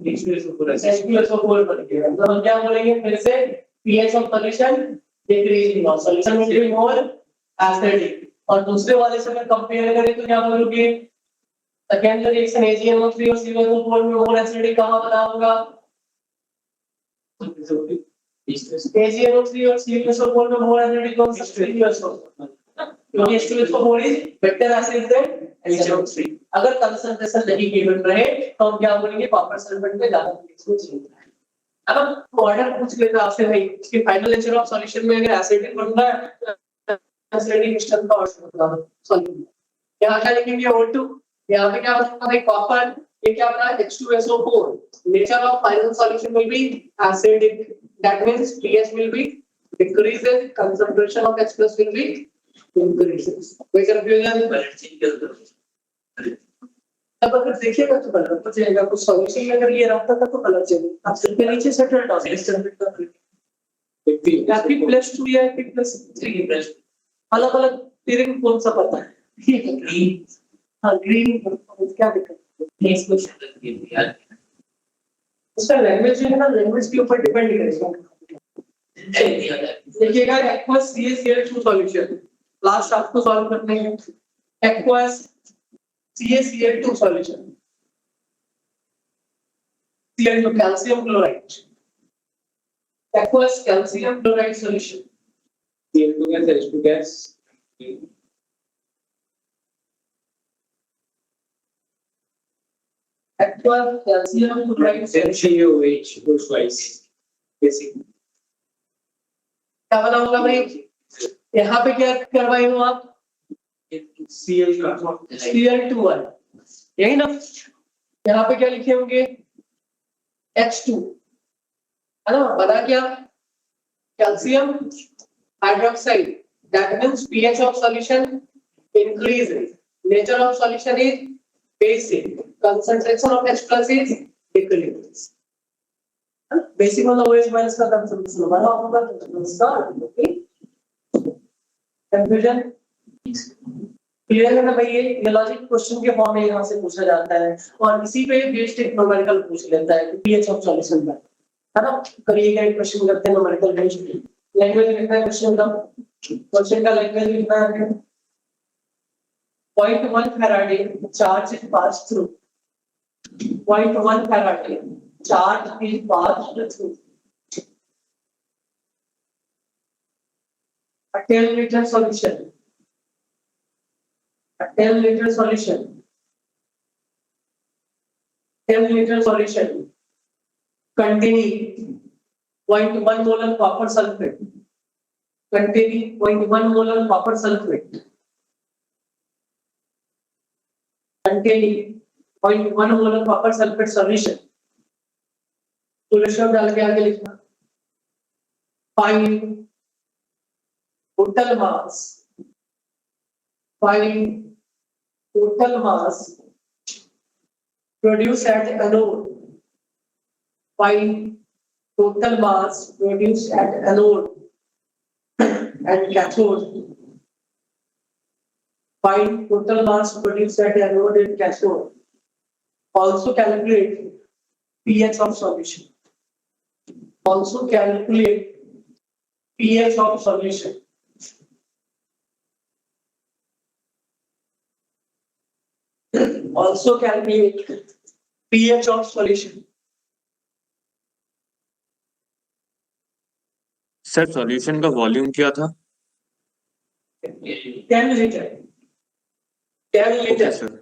H2SO4 बन गया। तो हम क्या बोलेंगे फिर से? pH ऑफ सॉल्यूशन डिक्रीजिंग और solution will be more acidic. और दूसरे वाले से अगर कंपेयर करें तो क्या बोलोगे? सेकेंड रिएक्शन AgNO3 और COO4 में मोर एसिडिक कहां बना होगा? AgNO3 और CuSO4 में more energy कौन सा CuSO4 क्योंकि CuSO4 is better acid than HNO3 अगर कंसंट्रेशन नहीं गिवन रहे तो हम क्या बोलेंगे कॉपर सल्फेट में ज्यादा पीएचओ चाहिए अब ऑर्डर पूछ लेता आपसे भाई इसके फाइनल नेचर ऑफ सॉल्यूशन में अगर एसिडिक बन रहा है एसिडिक मिश्रण का ऑर्डर बता दो सॉल्यूशन यहां क्या लिखेंगे O2 यहां पे क्या बनेगा भाई कॉपर ये क्या बना H2SO4 nature of final solution will be acidic that means pH will be decreases concentration of H plus will be increases कोई कंफ्यूजन अब अगर देखिएगा तो गलत हो जाएगा कुछ सॉल्यूशन में अगर ये रहता था तो गलत जाएगा आप सिर्फ नीचे सेटल डाल P+2 या P+3 अलग अलग तीन कौन सा पता है ग्रीन हाँ ग्रीन क्या दिक्कत है उसका लैंग्वेज जो है ना लैंग्वेज के ऊपर डिपेंड करेगा देखिएगा एक्वस CaCl2 सॉल्यूशन लास्ट आपको सॉल्व करने हैं aqueous CaCl2 solution Cl2 calcium chloride aqueous calcium chloride solution Cl2 gas H2 gas aqueous calcium chloride solution CaOH goes twice basic क्या बना होगा भाई यहाँ पे क्या करवाए हो आप Cl Cl2 यही ना यहाँ पे क्या लिखे होंगे H2 है ना बना क्या calcium hydroxide that means pH of solution increases nature of solution is basic concentration of H plus is decreases basic मतलब OH minus का concentration बड़ा होगा उसका confusion क्लियर है ना भाई ये लॉजिक क्वेश्चन के फॉर्म में यहाँ से पूछा जाता है और इसी पे बेस्ड एक न्यूमेरिकल पूछ लेता है pH of solution का है ना करिएगा एक क्वेश्चन करते हैं न्यूमेरिकल बेस्ड लैंग्वेज लिखना है क्वेश्चन का लैंग्वेज लिखना है 0.1 Faraday charge is pass through 0.1 Faraday charge is pass through a 10 liter solution a 10 liter solution 10 liter solution containing 0.1 molar copper sulfate containing 0.1 molar copper sulfate containing 0.1 molar copper sulfate solution solution डाल के आगे लिखना find total mass produced at anode find total mass produced at anode and cathode. Find total mass produced at anode and cathode. Also calculate pH of solution. Also calculate pH of solution. Also calculate pH of solution. Sir solution का volume क्या था 10 litre 10 litre sir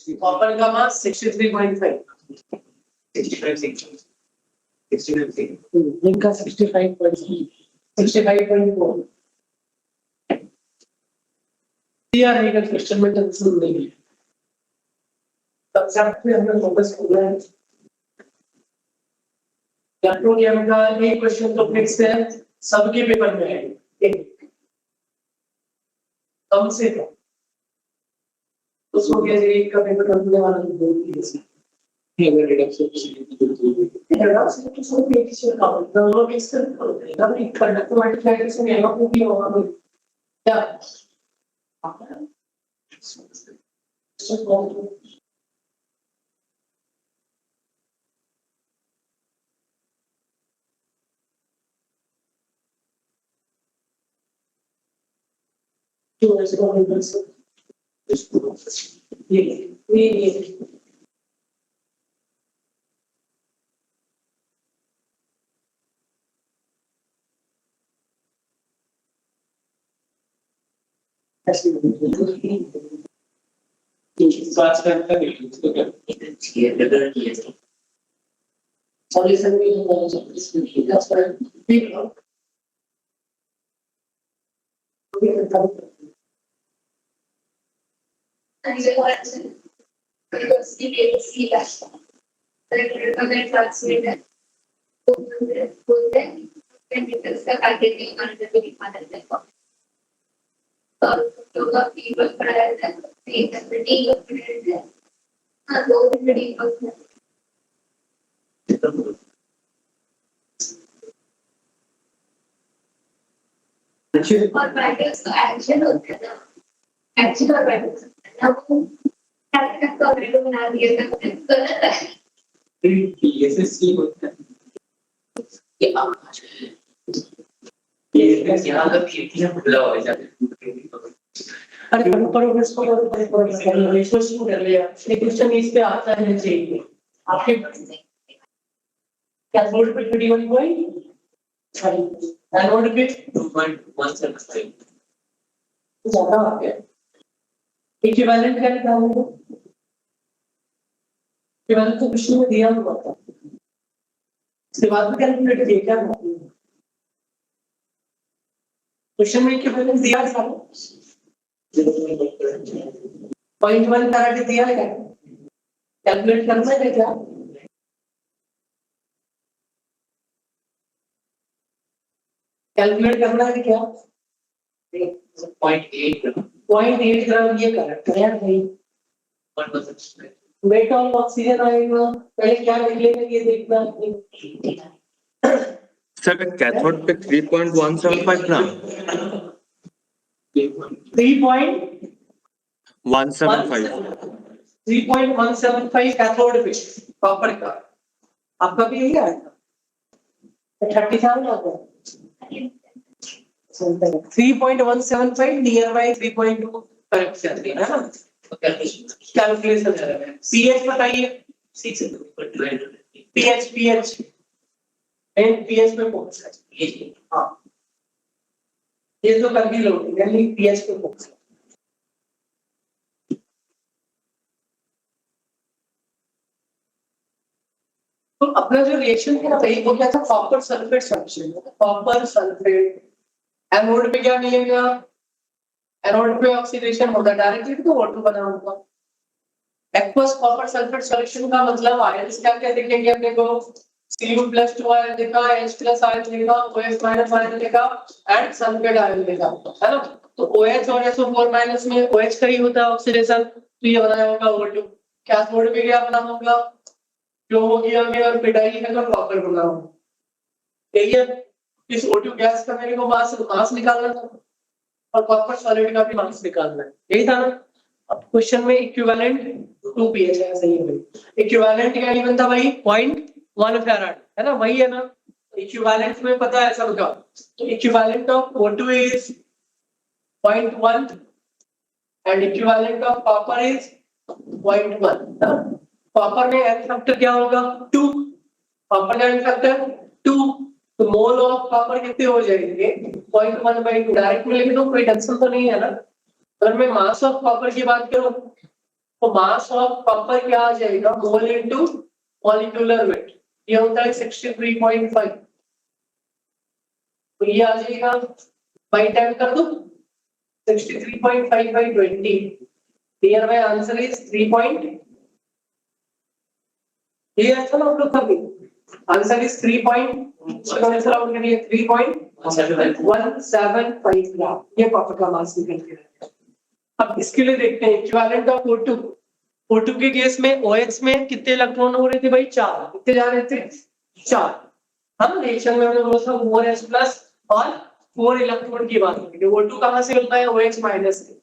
copper का मास 63.5 इनका 65.4 दिया रहेगा question में tension नहीं है कंसेप्ट पे हमें फोकस करना है इलेक्ट्रोनियम का एक क्वेश्चन तो फिक्स है सबके पेपर में है एक कम से कम उसको क्या एक का पेपर करने वाला तो बोल दिया अगर रिडक्शन तो सब एक ही का दोनों मिक्स करते हैं ना एक कंडक्टर मल्टीप्लाई करके यहाँ पे भी होगा क्या ये बात करता है इसको क्या solution भी होगा इसमें that's why people और बैटल्स तो एक्शन होते हैं ना एक्शन और बैटल्स अब कैरेक्टर का वीडियो बना दिया था गलत है पीएसएससी होता है ये आवाज ये यहाँ का खिड़कियाँ खुला हो जाता है अरे प्रोग्रेस को रेशो शुरू कर लिया ये क्वेश्चन इस पे आता है चाहिए आपके क्या बोर्ड पे 21 पॉइंट एनोड पे 2.175 ज्यादा आ गया इक्विवेलेंट क्या निकालेंगे इक्विवेलेंट तो क्वेश्चन में दिया हुआ था इसके बाद में कैलकुलेट किया क्या क्वेश्चन में इक्विवेलेंट दिया था 0.1 करके दिया है कैलकुलेट करना है क्या कैलकुलेट करना है क्या 0.8 ग्राम ये करेक्ट है भाई वेट ऑफ ऑक्सीजन आएगा पहले क्या निकलेगा ये देखना सर कैथोड पे 3.175 ग्राम 3.175 कैथोड पे कॉपर का आपका भी यही आएगा 37 आता है 3.175 नियर बाय 3.2 करेक्ट चलती है ना कैलकुलेशन पीएच बताइए पीएच एंड पीएच पे पहुंच है हाँ ये तो कर भी लोगे यानी पीएच पे पहुंच है तो अपना जो रिएक्शन था भाई वो क्या था copper sulphate solution copper sulphate anode पे क्या मिलेगा एनोड पे ऑक्सीडेशन होगा डायरेक्टली तो O2 बना होगा एक्वस कॉपर सल्फेट सॉल्यूशन का मतलब आयंस क्या क्या दिखेंगे अपने को Cu+2 आयन देखा H+ आयन देखा OH- आयन देखा एंड सल्फेट आयन देखा है ना तो OH और SO4- में OH का ही होता है ऑक्सीडेशन तो ये बनाया होगा O2 कैथोड पे क्या बना होगा जो हो गया और पिटाई है तो कॉपर बना होगा यही है इस O2 गैस का मेरे को मास निकालना था और कॉपर सॉलिड का भी मास निकालना है यही था ना अब क्वेश्चन में इक्विवेलेंट 2 pH है सही है भाई इक्विवेलेंट क्या नहीं बनता भाई 0.1 फैराड है ना वही है ना इक्विवेलेंट में पता है सबका तो equivalent of O2 is 0.1 and equivalent of copper is 0.1 copper में एन फैक्टर क्या होगा 2 कॉपर का एन फैक्टर 2 तो मोल ऑफ कॉपर कितने हो जाएंगे 0.1/2 डायरेक्ट में लिख दो कोई टेंशन तो नहीं है ना अगर मैं मास ऑफ कॉपर की बात करूं तो मास ऑफ कॉपर क्या आ जाएगा मोल इनटू मॉलिक्यूलर वेट ये होता है 63.5 तो ये आ जाएगा बाय 10 कर दो 63.5 by 20 here my answer is 3. ये अच्छा ना आप लोग का भी आंसर इज 3.175 ग्राम ये कॉपर का मास निकल के आया अब इसके लिए देखते हैं इक्विवेलेंट ऑफ O2 के केस में OH में कितने इलेक्ट्रॉन हो रहे थे भाई 4 कितने जा रहे थे 4 हम रिएक्शन में हमने बोला था 4H+ और 4 इलेक्ट्रॉन की बात करेंगे O2 कहां से मिलता है OH- से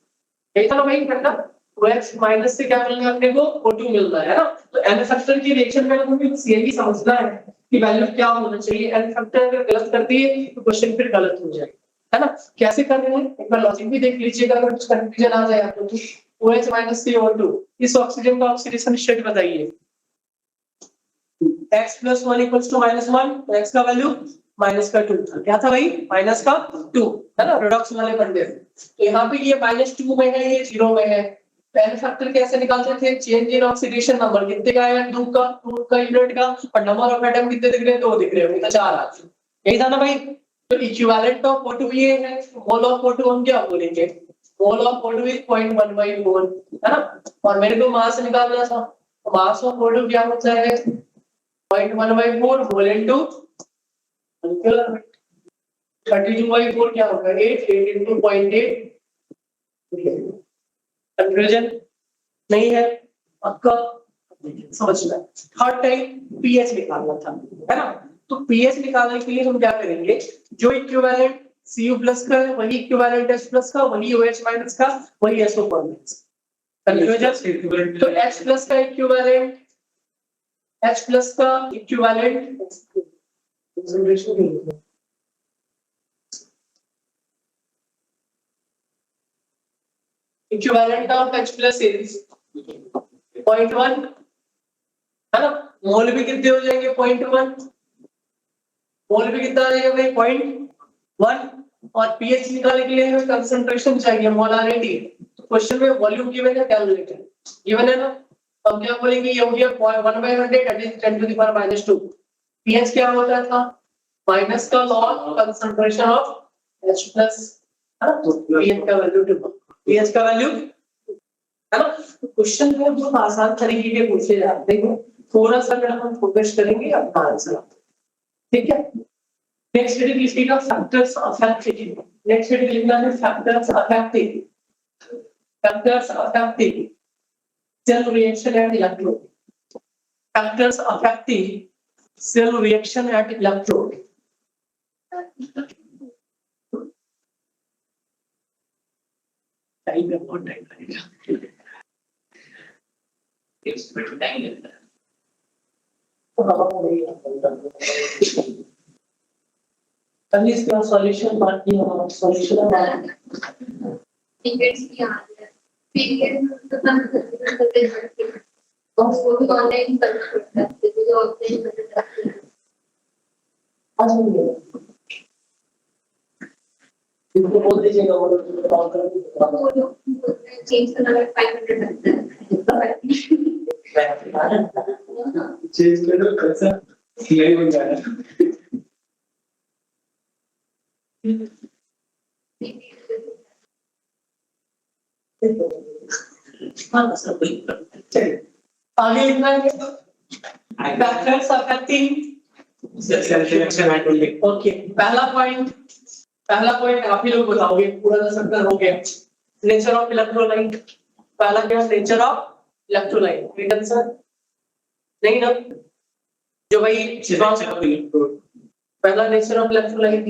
यही था ना भाई करना, OH माइनस से क्या मिल रहा है अपने को, O2 मिल रहा है ना। तो एन फैक्टर की रिएक्शन में हमें बस यही समझना है कि वैल्यू क्या होना चाहिए। एन फैक्टर अगर गलत कर दिए तो क्वेश्चन फिर गलत हो जाएगा, है ना। कैसे कर रहे हैं एक बार लॉजिक भी देख लीजिएगा, अगर कुछ कंफ्यूजन आ जाए आपको तो। OH माइनस CO2, इस ऑक्सीजन का ऑक्सीडेशन स्टेट बताइए। x प्लस 1 इक्वल्स टू -1, तो x का वैल्यू माइनस का 2 था। क्या था भाई, माइनस का 2, है ना, रिडॉक्स वाले बन गए। तो यहाँ पे ये -2 में है, ये 0 में है। पहले फैक्टर कैसे निकालते थे, चेंज इन ऑक्सीडेशन नंबर कितने का है, 2 का यूनिट का, और नंबर ऑफ एटम कितने दिख रहे हैं, 2 दिख रहे होंगे, तो 4 आ गए। यही था ना भाई। तो इक्विवेलेंट ऑफ O2 ये है, मोल ऑफ O2 हम क्या बोलेंगे, मोल ऑफ O2 इज 0.1/4, है ना। और मेरे को मास निकालना था, मास ऑफ O2 क्या होता है, 0.1/4 मोल इनटू मोलिकुलर वेट। 32/4 क्या होगा, 8 into 0.8। कंफ्यूजन नहीं है, पक्का समझना। थर्ड टाइम पीएच निकालना था, है ना। तो पीएच निकालने के लिए हम क्या करेंगे, जो इक्विवेलेंट Cu प्लस का है वही इक्विवेलेंट H प्लस का, वही OH माइनस का, वही SO माइनस। कंफ्यूजन, तो H प्लस का इक्विवेलेंट, H प्लस का equivalent equivalent of H plus is 0.1, है ना। मोल भी कितने हो जाएंगे, 0.1, मोल भी कितना आ जाएगा भाई, 0.1। और पीएच निकालने के लिए हमें कंसंट्रेशन चाहिए, मोलारिटी। तो क्वेश्चन में वॉल्यूम गिवन है, कैलकुलेटर गिवन है ना। तो हम क्या बोलेंगे, ये हो गया 1/100, दैट इज 10⁻²। पीएच क्या होता था, माइनस का log concentration of H plus, है ना। तो पीएच का वैल्यू, पीएच का वैल्यू, है ना। तो क्वेश्चन को बहुत आसान तरीके के पूछे जाते हैं, थोड़ा सा अगर हम फोकस करेंगे अपना आंसर, ठीक है। नेक्स्ट हेडिंग लिखिएगा फैक्टर्स अफेक्टिंग, नेक्स्ट हेडिंग लिखना है factors affecting, factors affecting cell reaction at electrode, factors affecting cell reaction at electrode. Time में बहुत टाइम लगेगा, एक्सपेक्ट टाइम लगता है। अभी इसका सॉल्यूशन बाकी है, सॉल्यूशन टिकट्स की हालत है, पीरियड तो कम करते हैं, और वो भी ऑनलाइन कर सकते हैं, जो ऑफलाइन कर सकते हैं। इनको बोल दीजिएगा, वो लोग कॉल कर वो लोग चेंज करना 500 लगता है। चेंज कर दो, कैसा यही हो जाएगा। हाँ सब चलिए आगे लिखना है फैक्टर्स अफेक्टिंग ओके। पहला पॉइंट आप ही लोग बताओगे, पूरा 10 चैप्टर हो गया। नेचर ऑफ इलेक्ट्रोलाइट, पहला क्या, nature of electrolyte, written sir नहीं ना, जो भाई पहला नेचर ऑफ इलेक्ट्रोलाइट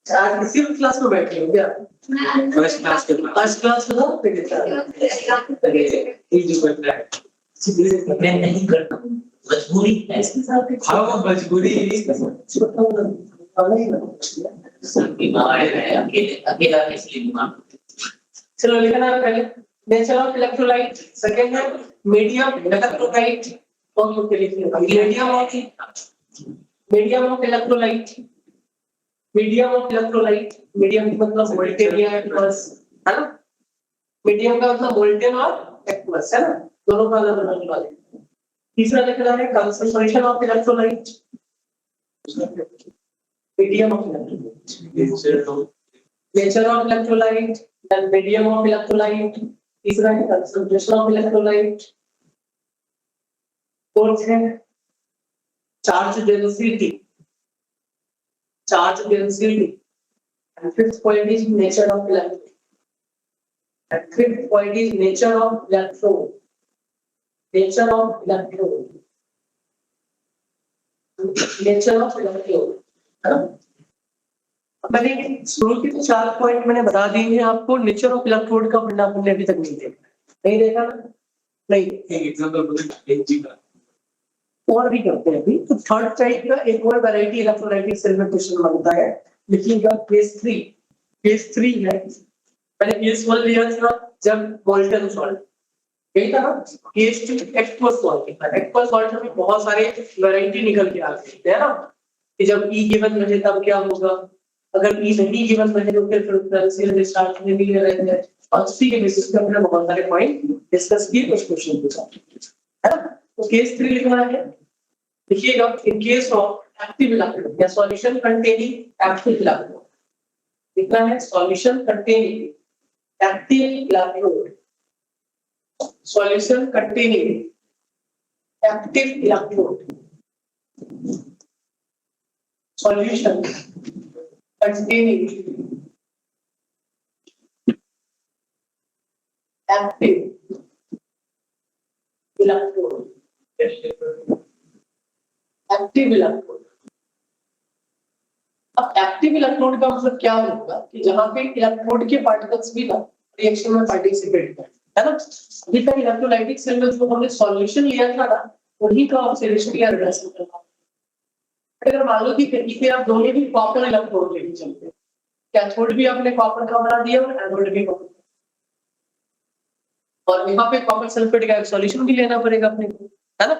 आज किसी भी क्लास में बैठे हो क्या, फर्स्ट क्लास में हो मैं नहीं करता, मजबूरी है इसके साथ। हाँ मजबूरी बीमार है, अकेला इसलिए बीमार। चलो लिखना है पहले नेचर ऑफ इलेक्ट्रोलाइट, सेकंड है मीडियम इलेक्ट्रोलाइट, ओके लिखिए medium of electrolyte, medium of electrolyte, medium मतलब मोल्टेन या एक्वस, है ना। मीडियम का मतलब मोल्टेन और एक्वस, है ना, दोनों का अलग अलग वाले। तीसरा लिखना है concentration of electrolyte, medium of electrolyte, nature of electrolyte and medium of electrolyte. तीसरा है कंसंट्रेशन ऑफ इलेक्ट्रोलाइट। फोर्थ है charge density, charge density, and fifth point is nature of electrode, and fifth point is nature of electrode, nature of electrode, nature of electrode, है ना। मैंने शुरू के 4 point मैंने बता दिए हैं आपको। नेचर ऑफ इलेक्ट्रोड का फंडा हमने अभी तक नहीं देखा, नहीं देखा ना? नहीं, एक एग्जांपल बोले एनजी का और भी करते हैं अभी। तो थर्ड टाइप का एक और वैरायटी इलेक्ट्रोलाइटिक सेल में क्वेश्चन बनता है, लिखिएगा केस 3। केस 3 है, मैंने केस 1 लिया था जब मोल्टन सॉल्ट, यही था ना। केस 2 एक्वस सॉल्ट था। एक्वस सॉल्ट में बहुत सारे वैरायटी निकल के आते हैं ना, कि जब ई गिवन रहे तब क्या होगा, अगर ई नहीं गिवन रहे तो फिर डिफरेंशियल डिस्चार्ज में भी ले रहे हैं। और उसी के बेसिस पे हमने बहुत सारे पॉइंट डिस्कस किए, कुछ क्वेश्चन पूछा है ना। तो केस 3 लिखना है, लिखिएगा in case of active electrode या सॉल्यूशन कंटेनिंग एक्टिव इलेक्ट्रोड, लिखना है solution containing active electrode, solution containing active electrode, solution containing active electrode, active electrode. अब एक्टिव इलेक्ट्रोड का मतलब क्या होगा कि जहां पे इलेक्ट्रोड के पार्टिकल्स भी ना रिएक्शन में पार्टिसिपेट करते हैं, है ना। अभी तक इलेक्ट्रोलाइटिक सेल में जो हमने सॉल्यूशन लिया था ना, वही का ऑक्सीडेशन या रिडक्शन करना। अगर मान लो कि कहीं पे आप दोनों भी कॉपर इलेक्ट्रोड लेके चलते हैं, कैथोड भी आपने कॉपर का बना दिया और एनोड भी कॉपर, और यहाँ पे कॉपर सल्फेट का सॉल्यूशन भी लेना पड़ेगा अपने को, है ना।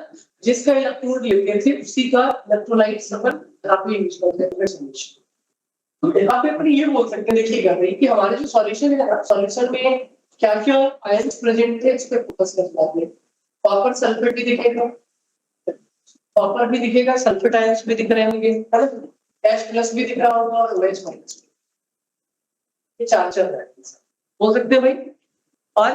जिसका इलेक्ट्रोड लेते थे उसी का इलेक्ट्रोलाइट अपन यहाँ पे यूज करते हैं सॉल्यूशन। यहाँ पे अपन ये बोल सकते हैं, देखिएगा भाई कि हमारे जो सॉल्यूशन है ना, सॉल्यूशन में क्या क्या आयंस प्रेजेंट थे, इस पे फोकस करना है। कॉपर सल्फेट भी दिखेगा, कॉपर भी दिखेगा, सल्फेट आयंस भी दिख रहे होंगे, है ना। H+ भी दिख रहा होगा और OH-, ये चार बोल सकते हैं भाई। और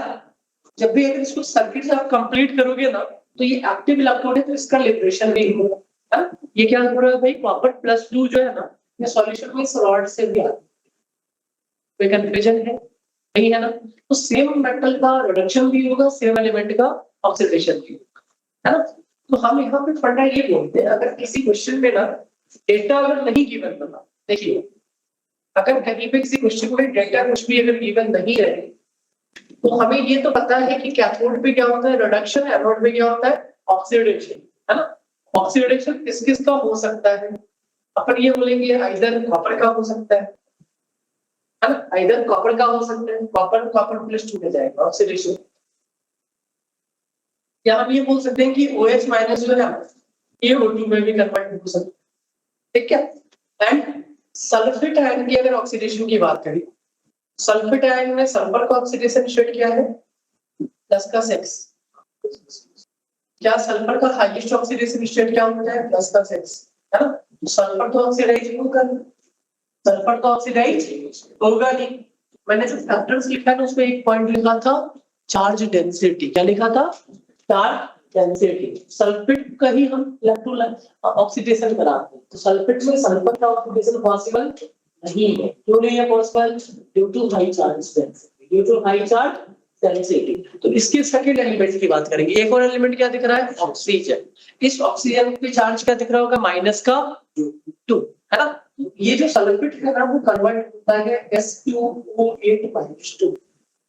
जब भी अगर इसको सर्किट से आप कंप्लीट करोगे ना, तो ये एक्टिव इलेक्ट्रोड है तो इसका लिबरेशन भी होगा, है। ये क्या हो रहा है भाई, कॉपर +2 जो है ना, ये सॉल्यूशन में इस रॉड से भी आता है, कोई कंफ्यूजन है नहीं, है ना। तो सेम मेटल का रिडक्शन भी होगा, सेम एलिमेंट का ऑक्सीडेशन भी होगा, है ना। तो हम यहाँ पे फंडा ये बोलते हैं, अगर किसी क्वेश्चन में ना डेटा अगर नहीं गिवन बना, देखिए अगर कहीं पे किसी क्वेश्चन में डेटा कुछ भी अगर गिवन नहीं रहे, तो हमें ये तो पता है कि कैथोड पे क्या होता है रिडक्शन, एनोड पे क्या होता है ऑक्सीडेशन, है ना। ऑक्सीडेशन किस किस का हो सकता है, अपन ये बोलेंगे आइदर कॉपर का हो सकता है ना, आइदर कॉपर का हो सकता है, कॉपर +2 हो जाएगा ऑक्सीडेशन। या हम ये बोल सकते हैं कि OH- जो है ये O2 में भी कन्वर्ट हो सकता है, ठीक है। एंड सल्फेट आयन की अगर ऑक्सीडेशन की बात करें, सल्फेट आयन में सल्फर का ऑक्सीडेशन स्टेट क्या है, +6। क्या सल्फर का हाईएस्ट ऑक्सीडेशन स्टेट क्या होता है, +6, है ना। सल्फर तो ऑक्सीडाइज होगा, सल्फर तो ऑक्सीडाइज होगा नहीं। मैंने जो फैक्टर्स लिखा है उसमें एक पॉइंट लिखा था चार्ज डेंसिटी, क्या लिखा था, चार्ज डेंसिटी। सल्फेट का ही हम इलेक्ट्रोलाइट ऑक्सीडेशन कराते हैं, तो सल्फेट में सल्फर का ऑक्सीडेशन पॉसिबल नहीं है। क्यों नहीं है possible, due to high charge density, due to high charge density. तो इसके सेकंड एलिमेंट की बात करेंगे। एक और एलिमेंट क्या दिख रहा है, ऑक्सीजन। इस ऑक्सीजन पे चार्ज क्या दिख रहा होगा, -2, है ना। ये जो सल्फेट है ना वो कन्वर्ट होता है S2O8-2,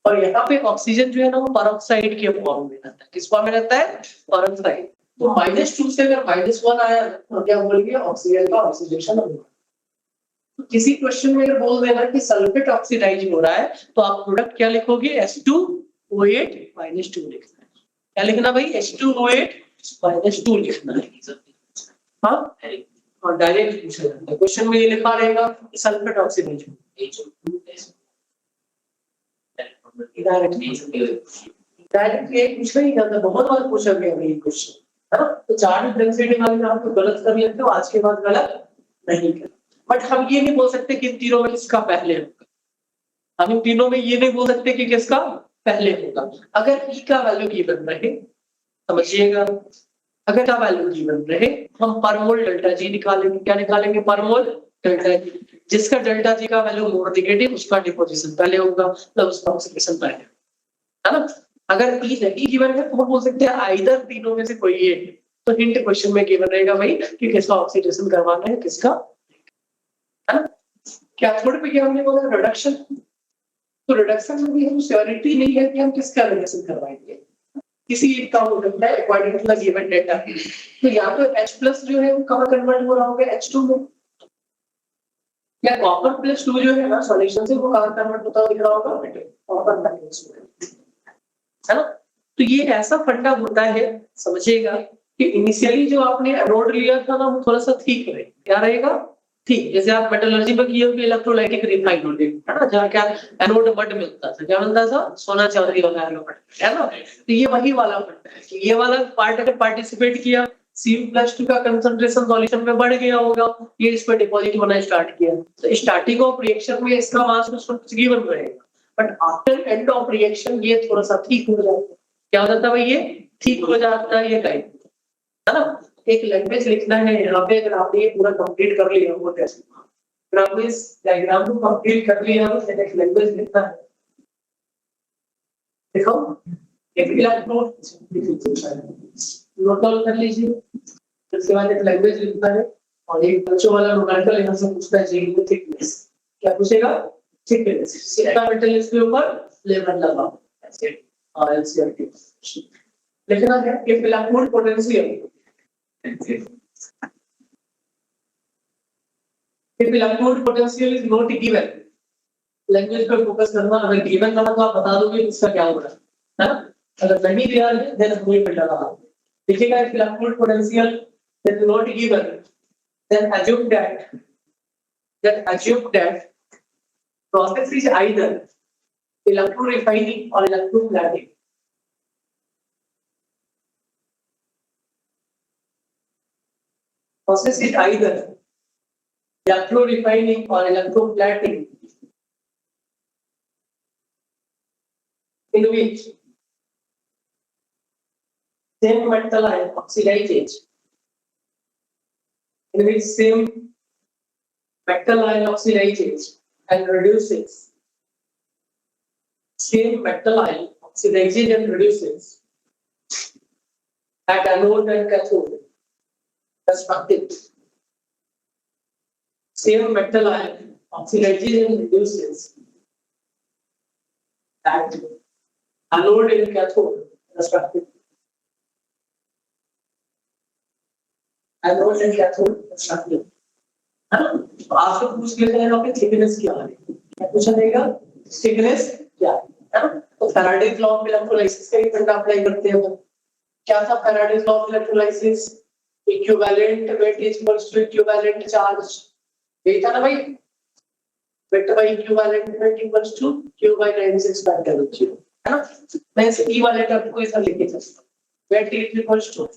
और यहाँ पे ऑक्सीजन जो है ना वो पेरोक्साइड के फॉर्म में रहता है। किस फॉर्म में रहता है, पेरोक्साइड। तो -2 से अगर -1 आया तो क्या बोलेंगे, ऑक्सीजन का ऑक्सीडेशन होगा। तो किसी क्वेश्चन में अगर बोल देना कि सल्फेट ऑक्सीडाइज हो रहा है, तो आप प्रोडक्ट क्या लिखोगे, S2O8-2 लिखना है। क्या लिखना भाई, S2O8-2 लिखना है। हाँ, और डायरेक्ट पूछा जाता है क्वेश्चन में, ये लिखा रहेगा कि सल्फेट ऑक्सीडाइज डायरेक्ट ये पूछा ही जाता है, बहुत बार पूछा गया ये क्वेश्चन, है ना। तो चार्ज डेंसिटी वाले आप तो गलत कर लेते हो, आज के बाद गलत नहीं कर। बट हम ये नहीं बोल सकते कि तीनों में किसका पहले होगा, हम तीनों में ये नहीं बोल सकते कि किसका पहले होगा। अगर ई का वैल्यू गिवन रहे, समझिएगा, अगर का वैल्यू गिवन रहे, हम पर मोल डेल्टा जी निकालेंगे। क्या निकालेंगे, पर मोल डेल्टा जी। जिसका डेल्टा जी का वैल्यू मोर नेगेटिव, उसका डिपोजिशन पहले होगा, मतलब उसका ऑक्सीडेशन पहले, है ना। अगर ई नहीं गिवन है तो हम बोल सकते हैं आइदर तीनों में से कोई एक। तो हिंट क्वेश्चन में गिवन रहेगा भाई कि किसका ऑक्सीडेशन करवाना है, किसका, है ना। कैथोड पे क्या हमने बोला रिडक्शन, तो रिडक्शन में भी हम श्योरिटी नहीं है कि हम किसका रिडक्शन करवाएंगे, किसी एक का हो सकता है according to the given data. तो या तो H+ जो है वो कहाँ कन्वर्ट हो रहा होगा H2 में, या कॉपर प्लस 2 जो है ना सॉल्यूशन से वो कहाँ कन्वर्ट होता दिख रहा होगा कॉपर माइनस 2, है ना। तो ये ऐसा फंडा होता है, समझिएगा कि इनिशियली जो आपने एनोड लिया था ना वो थोड़ा सा ठीक रहे, क्या रहेगा ठीक, जैसे आप मेटलर्जी में किए होंगे इलेक्ट्रोलाइटिक रिफाइंड होल्डिंग, है ना, जहाँ क्या एनोड मड मिलता था, क्या मिलता था सोना चांदी वगैरह का मड, है ना। तो ये वही वाला फंडा है कि ये वाला पार्ट अगर पार्टिसिपेट किया, Cu+2 का कंसंट्रेशन सॉल्यूशन में बढ़ गया होगा, ये इस पर डिपॉजिट होना स्टार्ट किया, तो स्टार्टिंग ऑफ रिएक्शन में इसका मास कुछ गिवन रहेगा, but after end of reaction ये थोड़ा सा ठीक हो जाता है, क्या हो जाता है भाई, ये ठीक हो जाता है, ये टाइप, है ना। एक लैंग्वेज लिखना है यहाँ पे, अगर आपने ये पूरा कंप्लीट कर लिया वो कैसे, अगर आपने इस डायग्राम को कंप्लीट कर लिया तो एक लैंग्वेज लिखना है, देखो एक इलेक्ट्रोड नोट डाउन कर लीजिए, उसके बाद एक लैंग्वेज लिखना है, और एक बच्चों वाला न्यूमेरिकल यहाँ से पूछता है जी थिकनेस, क्या पूछेगा थिकनेस, सिक्का मेटल इसके ऊपर लेबल लगाओ ऐसे, और एलसीआर लिखना है कि electrode potential, if electrode potential is not given, language पर फोकस करना, अगर गिवन ना तो आप बता दोगे इसका क्या हो रहा है ना, अगर नहीं दिया है देन वही फिल्टर लगा देखिएगा। if electrode potential is not given, then assume that process is either electro refining or electroplating. Process is either electro refining or electroplating, in which same metal ion oxidizes, in which same metal ion oxidizes and reduces, same metal ion oxidizes and reduces at anode and cathode respectively. Same metal ion oxidizes and reduces at anode and cathode respectively. Anode and cathode respectively. तो आपसे पूछ लेते हैं आपके thickness क्या है, क्या पूछा जाएगा थिकनेस क्या है ना। तो फैराडेज लॉ ऑफ इलेक्ट्रोलाइसिस का ही फंडा अप्लाई करते हैं हम। क्या था Faraday's law of electrolysis, equivalent weight is equals to equivalent charge, यही था ना भाई, weight by equivalent weight equals to q by 96 factor 0, है ना। मैं इस e वाले टर्म को इधर लेके चलता हूं, weight is equals to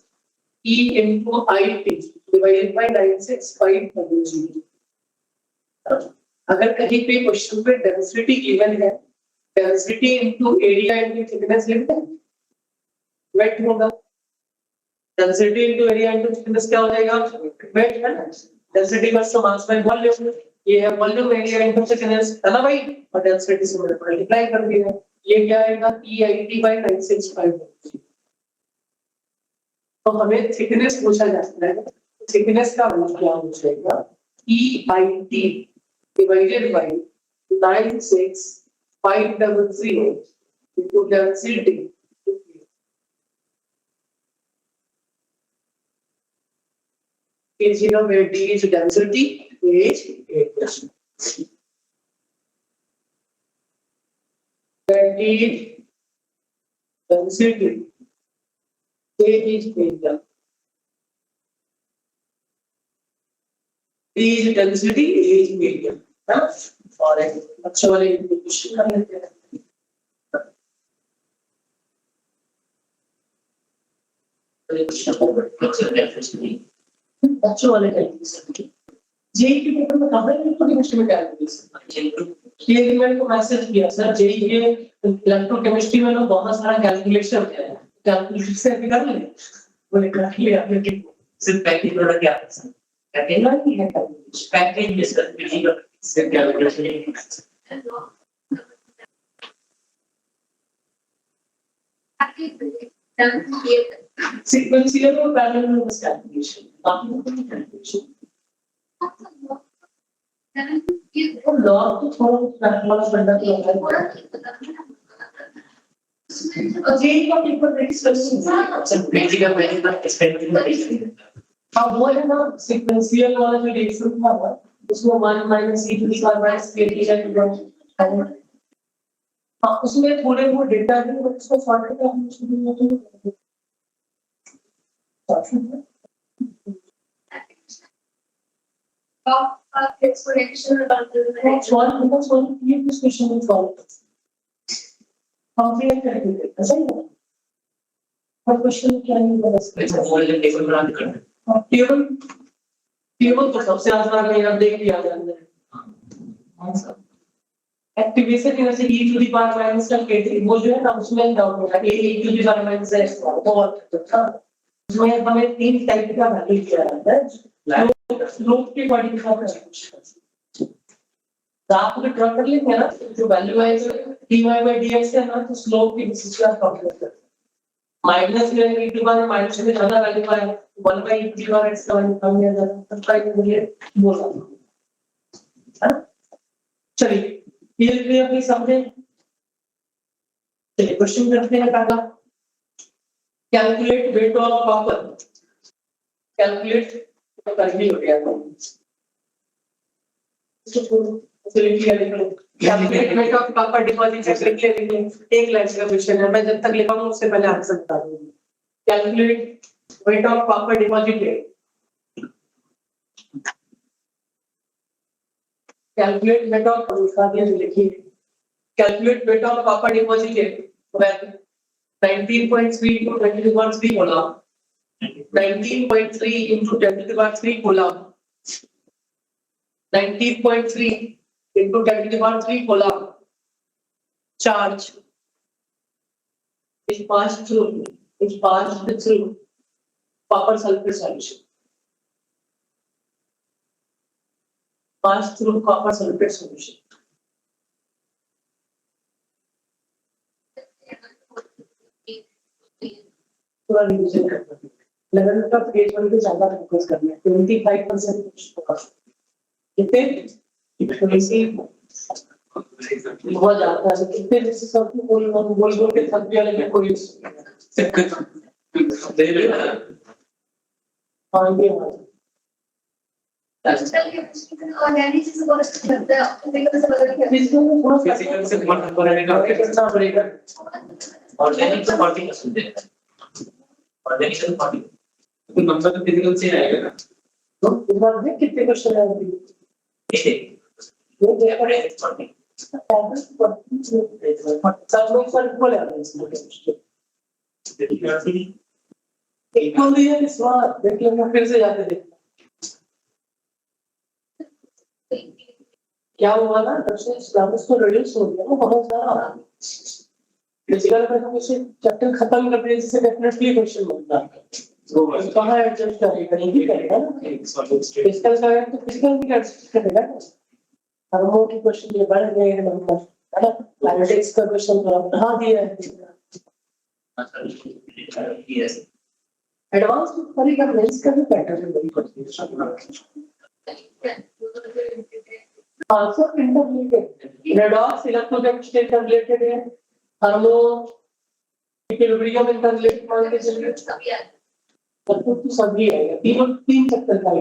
e into it divided by 96500। अगर कहीं पे क्वेश्चन पे डेंसिटी गिवन है, density into area into thickness लिखते हैं, वेट होगा, density into area into thickness क्या हो जाएगा वेट, है ना। डेंसिटी बस मास बाय वॉल्यूम, ये है वॉल्यूम एरिया इनटू थिकनेस, है ना भाई, और डेंसिटी से मल्टीप्लाई कर दिया, ये क्या आएगा EIT by 965। तो हमें थिकनेस पूछा जाता है, थिकनेस का मतलब क्या हो जाएगा EIT divided by 96500 into density is, you know, where D is density, A is area. Where D is density, A is area. D is density, A is area. और एक अच्छा वाले क्वेश्चन कर लेते हैं। बच्चों वाले कैलकुलेशन जेई के पेपर में कहाँ है केमिस्ट्री में कैलकुलेशन, ये मैंने को मैसेज किया सर जेई के इलेक्ट्रोकेमिस्ट्री में ना बहुत सारा कैलकुलेशन है, कैलकुलेशन से भी कर ले, बोले कर लिया फिर सिर्फ पैकेज वाला क्या पैकेज नहीं है, पैकेज डिस्कस कीजिएगा सिर्फ calculation sequential or parallel calculation, बाकी कोई कैलकुलेशन ये लॉग तो थोड़ा फंडा तो है। थोड़ा नहीं पता उसमें जेई का पेपर रजिस्ट्रेशन बेसिकली मैंने ना एक्सपेरिमेंट अब वो है ना सीक्वेंशियल वाला जो रिएक्शन था ना, उसमें 1 - e to the power minus k t है। हाँ, उसमें थोड़े वो डेटा है, बट उसको सॉर्ट करके हम उसको भी exponential Next one, because one ये किस क्वेश्चन में सॉल्व कंप्लीट करके ऐसा ही है। और क्वेश्चन क्या नहीं बता सकते। मोबाइल टेबल बना के करना टेबल टेबल तो सबसे आसान है, आप देख लिया जाता है। Activation energy e to the power minus का के वो जो है ना, उसमें डाउट होगा कि e to the power minus है, तो और था उसमें हमें 3 टाइप का वैल्यू दिया जाता है। स्लोप के अकॉर्डिंग का आप अगर ड्रॉ कर लेंगे ना, जो वैल्यू है dy by dx है ना, तो स्लोप की बेसिस पे आप कैलकुलेट करते हैं। माइनस में e to power माइनस में ज्यादा वैल्यू है 1 by e to the power x का वैल्यू कम या ज्यादा, तब का ये बोल रहा हूं। चलिए ये अपनी समझे। चलिए क्वेश्चन करते हैं पहला, calculate weight of copper. Calculate तो करनी हो गया calculate weight of copper deposit लिख लेंगे। एक लाइन का क्वेश्चन है, मैं जब तक लिखाऊंगा उससे पहले आंसर बता दूंगी। Calculate weight of copper deposit. Calculate weight of लिखिए। Calculate weight of copper deposit 19.3 into 10 to the power 3 coulomb। 19.3 into 10 to the power 3 coulomb। 19.3 into 10 to the power 3 coulomb charge is passed through copper sulfate solution। Pass through copper sulfate solution। पूरा revision करना है। Level का page 1 पे ज्यादा focus करना है। 25% कितने equation बहुत ज्यादा है। कितने जैसे सब बोल के थक गया, लेकिन कोई दे ले ना हाँ ये एनालिसिस बहुत करता है, फिजिकल से बदल के फिजिकल से मत करने का कितना पड़ेगा। ऑर्गेनिक तो 40% है, ऑर्गेनिक तो 40 तो नंबर तो फिजिकल से आएगा ना। तो इस बार में कितने क्वेश्चन है अभी ये ये ये बड़े 40 सब लोग फर्क बोले आते हैं इसमें। एक तो ये इस बार देख लेंगे, फिर से जाते देख क्या हुआ ना, तब से इस्लामिक को रिड्यूस हो गया ना बहुत सारा। फिजिकल में हम इसे चैप्टर खत्म कर दें, इससे डेफिनेटली क्वेश्चन बनता है। तो कहाँ एडजस्ट करेगा, नहीं करेगा ना। फिजिकल का है तो फिजिकल भी एडजस्ट करेगा ना। हार्मोन के क्वेश्चन ये बढ़ गए हैं नंबर, है ना। एनालिटिक्स का क्वेश्चन तो अब बढ़ा दिया है। यस एडवांस में करेगा, मेंस का भी पैटर्न बड़ी पड़ती है। Also interrelated redox electrochemistry interrelated है, थर्मो इक्विलिब्रियम इंटरलेटेड मान के चलिए तो सभी है। तीन चैप्टर का है।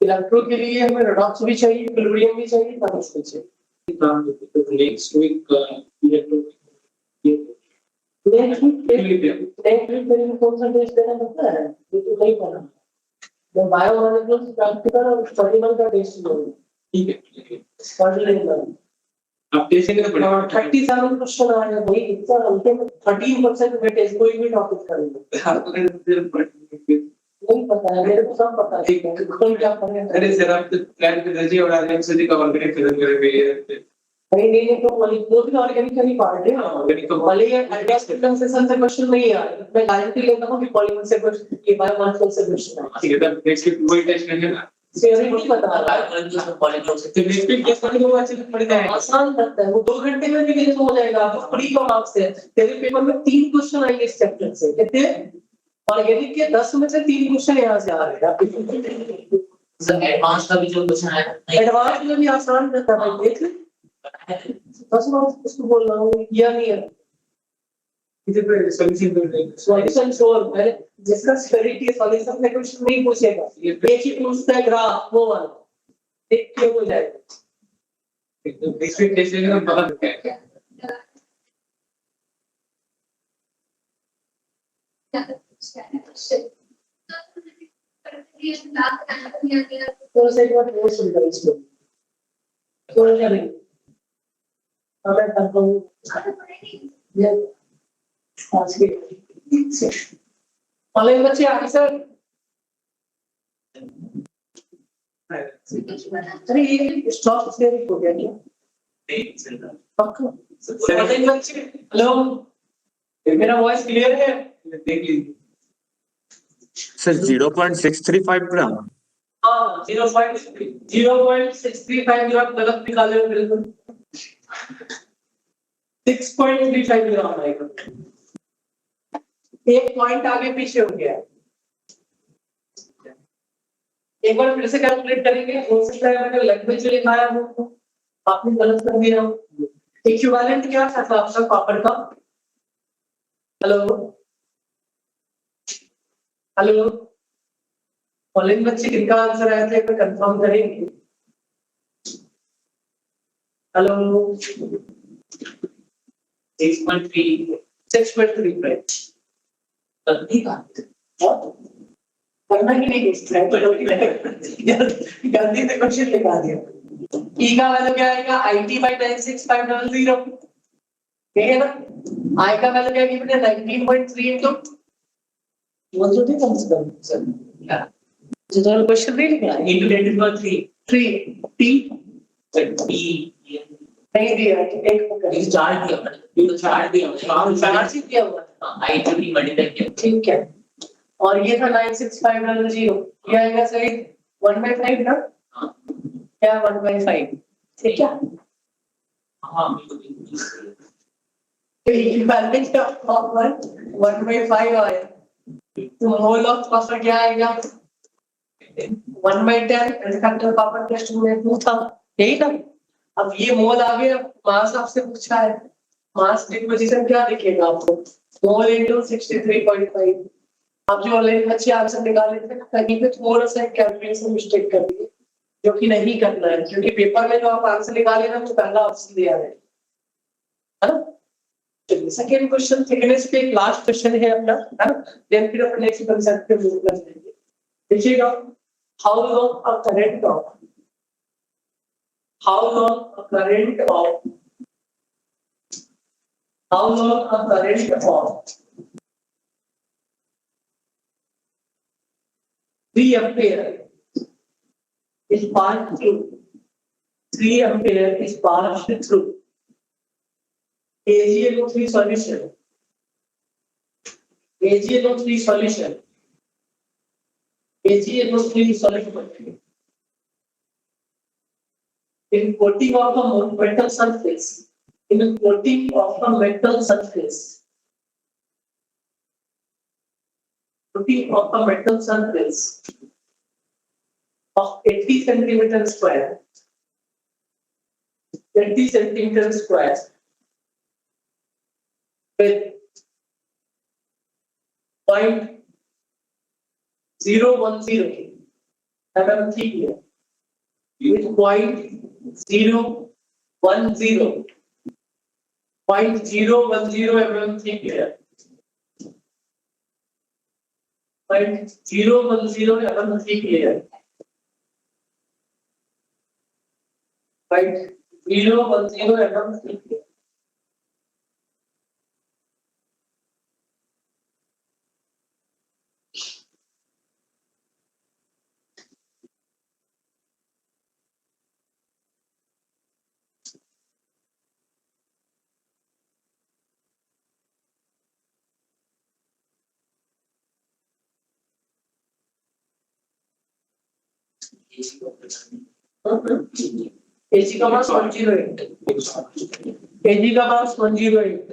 इलेक्ट्रो के लिए हमें रेडॉक्स भी चाहिए, इक्विलिब्रियम भी चाहिए, थर्मो भी चाहिए। Next week electro next week मेरे कौन सा टेस्ट देना पड़ता है ये तो नहीं पता। मैं बायोमोलिक्यूल्स प्रैक्टिकल और एक्सपेरिमेंट का टेस्ट लूंगा। ठीक है पढ़ लेना। आप टेस्ट करके पढ़ेंगे। 37 क्वेश्चन आ रहे हैं भाई, इतना हल्के में 13% वेटेज कोई भी टॉपिक कर लो। नहीं पता है मेरे को, सब पता है कौन क्या पढ़ेगा। अरे सर आप तो प्लान पे दर्जी और आर्गेनिक से कवर करें फिर करेंगे। नहीं तो मॉलिक्यूल भी ऑर्गेनिकली पार्ट है। ऑर्गेनिक तो मॉलिक्यूलर कंडेंसेशन से क्वेश्चन नहीं आ रहा। मैं गारंटी लेता हूं कि पॉलीमर से क्वेश्चन, ये बायोमॉलिक्यूल से क्वेश्चन है। ठीक है तब नेक्स्ट वीक वही टेस्ट करेंगे ना। थ्योरी नहीं बता रहा। बायोमॉलिक्यूल्स में पॉलीमर से तो नेक्स्ट वीक टेस्ट करने के बाद अच्छे से पढ़ जाएंगे। आसान रहता है वो, 2 घंटे में भी फिनिश हो जाएगा। आपको फ्री का मार्क्स है। तेरे पेपर में 3 क्वेश्चन आएंगे इस चैप्टर से। कितने ऑर्गेनिक के 10 में से 3 क्वेश्चन यहां से आ रहे हैं। सर एडवांस का भी जो क्वेश्चन आया नहीं एडवांस में भी आसान रहता है भाई, देख ले। बताया है। बस मैं उसको बोल रहा हूँ, किया नहीं है। इधर पे सॉल्यूशन कर देंगे। सॉल्यूशन सोल्व पहले, जिसका स्पेरिटी सॉल्यूशन में क्वेश्चन नहीं पूछेगा, एक ही पूछता है ग्राफ, वो वाला देख के हो जाएगा। एकदम एक्सपेक्टेशन का बहुत है। थोड़ा सा एक बार और सुन कर इसको, थोड़ा सा नहीं, हमें कंफर्म ये आज के ऑनलाइन बच्चे आंसर, अरे ये स्टॉप से हो गया क्या? नहीं सर पक्का ऑनलाइन बच्चे, हेलो, मेरा वॉइस क्लियर है? देख लीजिए सर 0.635 ग्राम। हाँ 0.635 ग्राम गलत निकाले हो बिल्कुल, 6.35 ग्राम आएगा, एक पॉइंट आगे पीछे हो गया। एक बार फिर से कैलकुलेट करेंगे, हो सकता है मैंने लगभग जो लिखाया वो आपने गलत कर दिया हो। इक्विवेलेंट क्या था आपका पापड़ का? हेलो हेलो, ऑनलाइन बच्चे किनका आंसर आया था, एक बार कंफर्म करेंगे। हेलो 6.3 6.35 गलती का करना ही नहीं कुछ है तो गलती से क्वेश्चन लिखा दिया। ई का वैल्यू क्या आएगा? IT by 96500, ठीक है ना? I का वैल्यू क्या आएगी बेटा? 19.3 into वो तो नहीं कम से कम सर, क्या जनरल क्वेश्चन नहीं लिखा है, into 10 3 T नहीं दिया, एक पकड़ ये चार्ट दिया मैंने तो चार्ट दिया मैंने चार ही दिया हुआ था, आई टू डी मल्टीप्लाई किया ठीक है। और ये था 96500, ये आएगा सही 1/5 ना, हाँ क्या 1/5, ठीक है। हाँ बिल्कुल तो इक्विवेलेंट का पावर 1/5 आया, तो मोल ऑफ पावर क्या आएगा? 1/10, फैक्टर पावर टेस्ट में 2 था, यही था। अब ये मोल आ गया, मास आपसे पूछा है, मास डिपोजिशन क्या दिखेगा आपको? मोल इनटू 63.5। आप जो ऑनलाइन बच्चे आंसर निकाले थे ना, कहीं पे थोड़ा सा कैलकुलेशन मिस्टेक कर दिए, जो कि नहीं करना है, क्योंकि पेपर में जो आप आंसर निकाले ना तो पहला ऑप्शन दिया है ना। चलिए सेकंड क्वेश्चन, थिकनेस पे एक लास्ट क्वेश्चन है अपना, है ना, देन फिर अपन नेक्स्ट कांसेप्ट पे मूव कर जाएंगे। देखिएगा, how long a current of how long a current of 3 ampere is passed through 3 ampere is passed through AgNO3 solution, AgNO3 solution, AgNO3 solution in coating of a metal surface, in a coating of a metal surface, coating of a metal surface of 80 centimeter square, 20 centimeter square, with 0.010 mm thickness, with 0.010 mm thickness, 0.010 mm thickness, 0.010 mm thickness. AG का मास 108, AG का मास 108,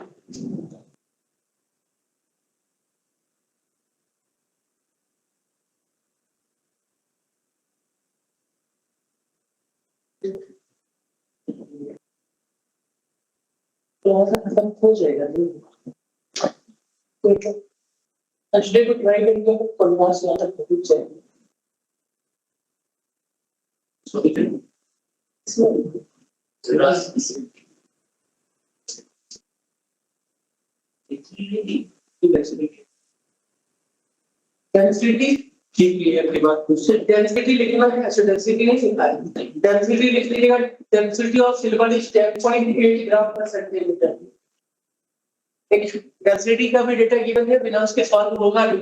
थोड़ा सा खत्म हो जाएगा। अच्छे को try करेंगे तो 50 तक पहुंच जाएगा। डेंसिटी ठीक है अपनी बात कुछ डेंसिटी लिखना है, अच्छा डेंसिटी नहीं लिखा है। डेंसिटी लिख लीजिएगा, डेंसिटी ऑफ सिल्वर इज 10.8 ग्राम पर सेंटीमीटर। एक डेंसिटी का भी डेटा गिवन है, बिना उसके सॉल्व होगा नहीं।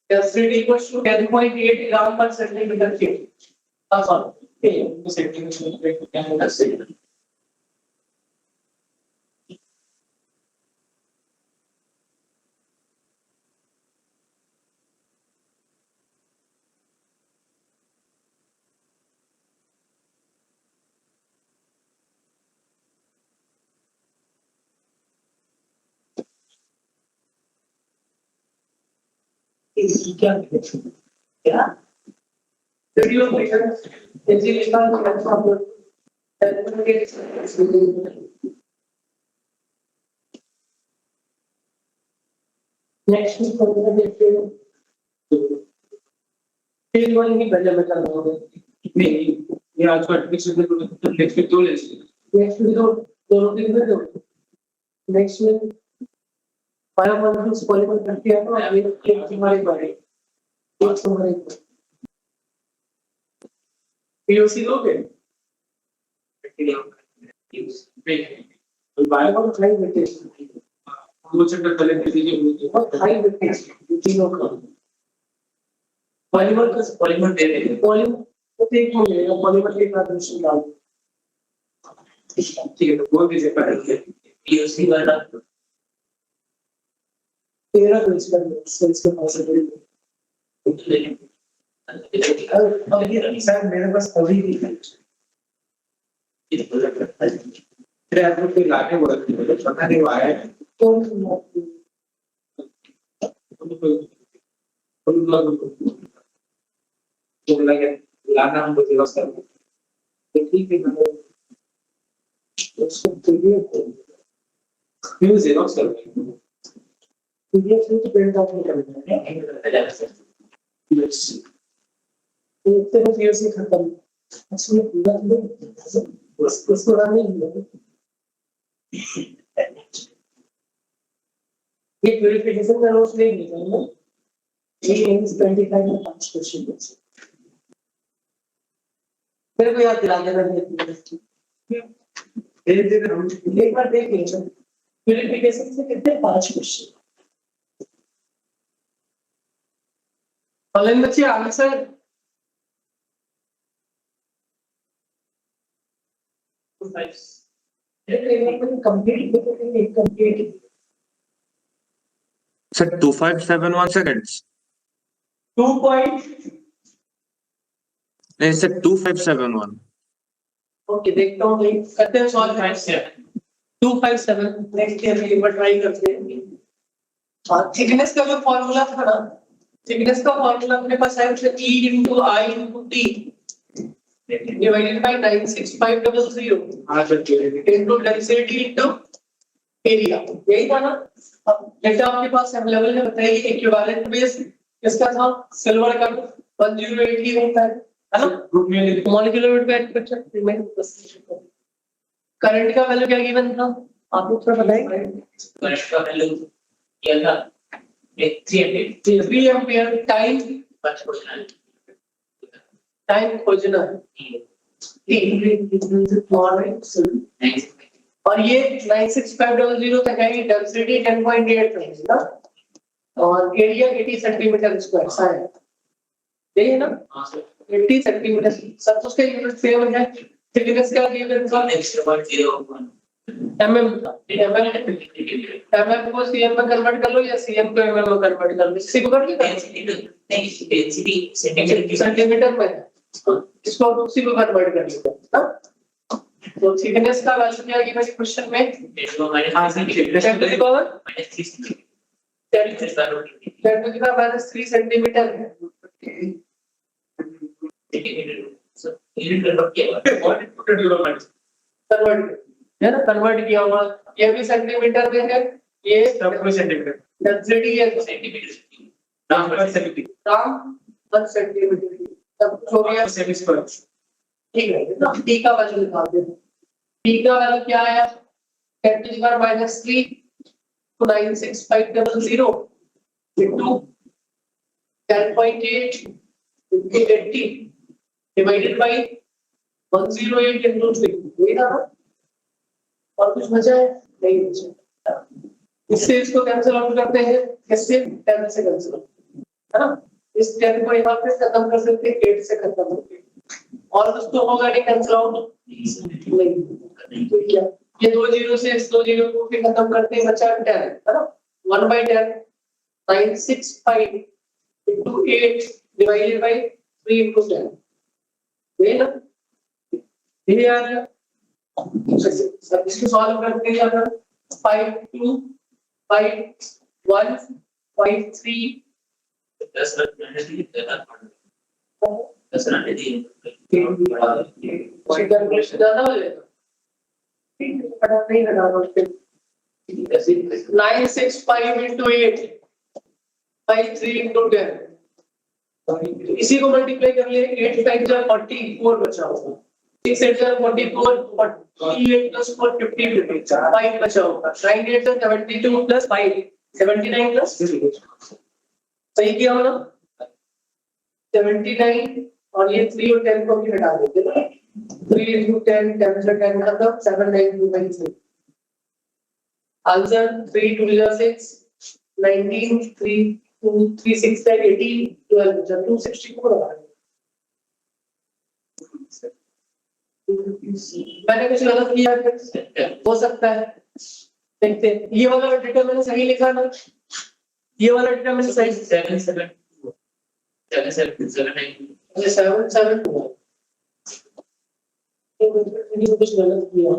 डेंसिटी इक्वल्स टू 10.8 ग्राम पर सेंटीमीटर क्यूब। हाँ सॉल्व सेंटीमीटर क्या होगा क्या क्या वीडियो लेकर एजुकेशन प्लेटफॉर्म नेक्स्ट प्रोग्राम देखते हैं। फील्ड वन ही पहले मैं कर रहा हूँ। नहीं ये आज का एप्लीकेशन तो नेक्स्ट दो ले नेक्स्ट वीडियो दोनों दिन में दो। नेक्स्ट में बायोमॉलिक्यूल्स पॉलीमर करती है तो अभी एक तुम्हारी बारी, एक तुम्हारी पीओसी लोगे बायोमॉलिक्यूल्स हाई वेटेज दो चैप्टर पहले दे दीजिए बहुत हाई वेटेज तीनों का पॉलीमर दे देंगे। पॉलीमर तो एक हो जाएगा, पॉलीमर के बाद दूसरी डाल ठीक है तो बोल दीजिए पहले पीओसी वाला 13 तो इसका सेल्स के पॉसिबल सर मेरे पास अभी भी है। फिर आप लोग लाके बोला पता नहीं आया है तो लाना हमको जेरोक्स करना ठीक है उसको पीडीएफ क्यों जेरोक्स करना पीडीएफ से प्रिंट आउट नहीं करना है। एक तो पीओसी खत्म उसमें पूरा उसको रन नहीं हुआ। ये प्यूरिफिकेशन का नोट्स नहीं लिखा है। ये इंग्लिश 25 में 5 क्वेश्चन है। मेरे को याद दिला देना धीरे-धीरे हम एक बार देख लेंगे प्यूरिफिकेशन से कितने 5 क्वेश्चन। ऑनलाइन बच्चे answer complete Sir, 2571 seconds. 2 point नहीं सर 2571. ओके देखता हूँ नहीं करते हैं सॉल्व 257 नेक्स्ट ईयर एक बार ट्राई करते हैं। हाँ थिकनेस का जो फॉर्मूला था ना, थिकनेस का फॉर्मूला अपने पास है E into I into T divided by 96500 हाँ sir into density into area, यही था ना। अब डेटा आपके पास अवेलेबल है, बताइए इक्विवेलेंट बेस किसका था, सिल्वर का 108 ही होता है ना। ग्रुप में लिख मॉलिक्यूलर वेट का एक्सपेक्टेड रिमेन करंट का वैल्यू क्या गिवन था आप लोग थोड़ा बताएंगे। करंट का वैल्यू क्या था 3 एम्पीयर टाइम खोजना है और ये 96500 तक है। डेंसिटी 10.8 है ना और एरिया 80 सेंटीमीटर स्क्वायर साइड यही है ना 80 सेंटीमीटर सर। तो उसका यूनिट सेम है। थिकनेस क्या गिवन था एमएम एमएम को सीएम में कन्वर्ट कर लो या सीएम को एमएम में कन्वर्ट कर लो, किसी को कर लो डेंसिटी सेंटीमीटर सेंटीमीटर में इसको उसी को कन्वर्ट कर लो ना। तो थिकनेस का वैल्यू क्या गिवन है क्वेश्चन में 10 to the power -3 10 to the power -3 centimetre है। यूनिट कन्वर्ट किया हुआ है। कन्वर्ट है ना, कन्वर्ट किया हुआ, ये भी सेंटीमीटर में है, ये सेंटीमीटर डेंसिटी है सेंटीमीटर ग्राम पर सेंटीमीटर ग्राम पर सेंटीमीटर की, तब जो भी है सेमी स्क्वायर ठीक है ना। टी का वैल्यू निकाल देते हैं। टी का वैल्यू क्या आया 10⁻³ तो 96500 into 10.8 into 80 divided by 108 into 3, वही ना। और कुछ बचा है नहीं बचा। इससे इसको कैंसिल आउट करते हैं, इससे 10 से कैंसिल आउट है ना। इस 10 को यहाँ पे खत्म कर सकते हैं, 8 से खत्म करते हैं, और कुछ तो होगा नहीं कैंसिल आउट नहीं। तो क्या ये 2 0 से इस 2 0 को भी खत्म करते हैं, बचा 10 है ना। 1/10 965 into 8 divided by 3 into 10, ये ना। ये यार इसको सॉल्व करते हैं यार 5 2 5 1 5 3 10 रखने के लिए 10 रखने के कैलकुलेशन ज्यादा हो जाएगा, ठीक है पता नहीं लगा उसके। 965 into 8 53 into 10, इसी को मल्टीप्लाई कर लिए, 8 5 44 बचा होगा, 6 8 44 48 plus 4 50 5 बचा होगा, 9 8 72 plus 5 79 plus सही किया होगा 79, और ये 3 और 10 को भी हटा देते ना। 3 into 10 10 से 10 खत्म, 7 9 2 by 3 आंसर 3 2 6 19 3 2 3 6 18 12 जब 264 आ गया। मैंने कुछ गलत किया हो सकता है, देखते हैं। ये वाला डेटा मैंने सही लिखा ना, ये वाला डेटा मैंने सही 7 7 7 7 7 9 7 7 हुआ, मैंने कुछ गलत किया।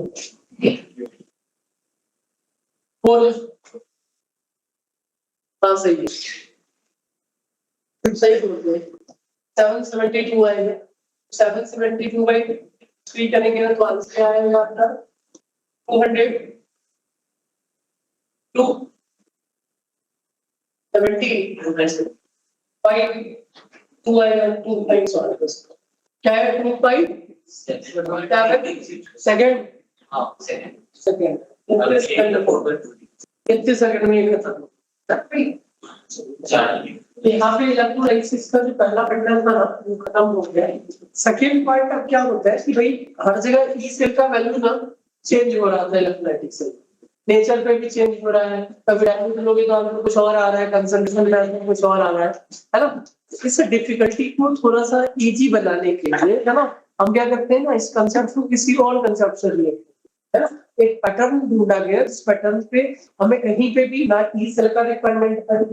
और हाँ सही है, सही बोल रहे हैं। 772 आएगा, 772 by 3 करेंगे ना तो आंसर क्या आएगा आपका 200 270 5 2 आएगा 2 5 सॉरी क्या है 2 5 सेकंड हां सेकंड सेकंड कितने सेकंड में ये खत्म यहाँ पे इलेक्ट्रोलाइसिस का जो पहला पढ़ना था ना वो खत्म हो गया है। सेकेंड पार्ट अब क्या होता है कि भाई हर जगह ई सेल का वैल्यू ना चेंज हो रहा था, इलेक्ट्रोलाइटिक सेल नेचर पे भी चेंज हो रहा है, कभी डायल्यूट लोगे तो आपको कुछ और आ रहा है, कंसंट्रेशन में कुछ और आ रहा है ना। इससे डिफिकल्टी को थोड़ा सा इजी बनाने के लिए है ना हम क्या करते हैं ना, इस कंसेप्ट को किसी और कंसेप्ट से रिलेट है ना। एक पैटर्न ढूंढा गया, इस पैटर्न पे हमें कहीं पे भी ना ई सेल का रिक्वायरमेंट करे,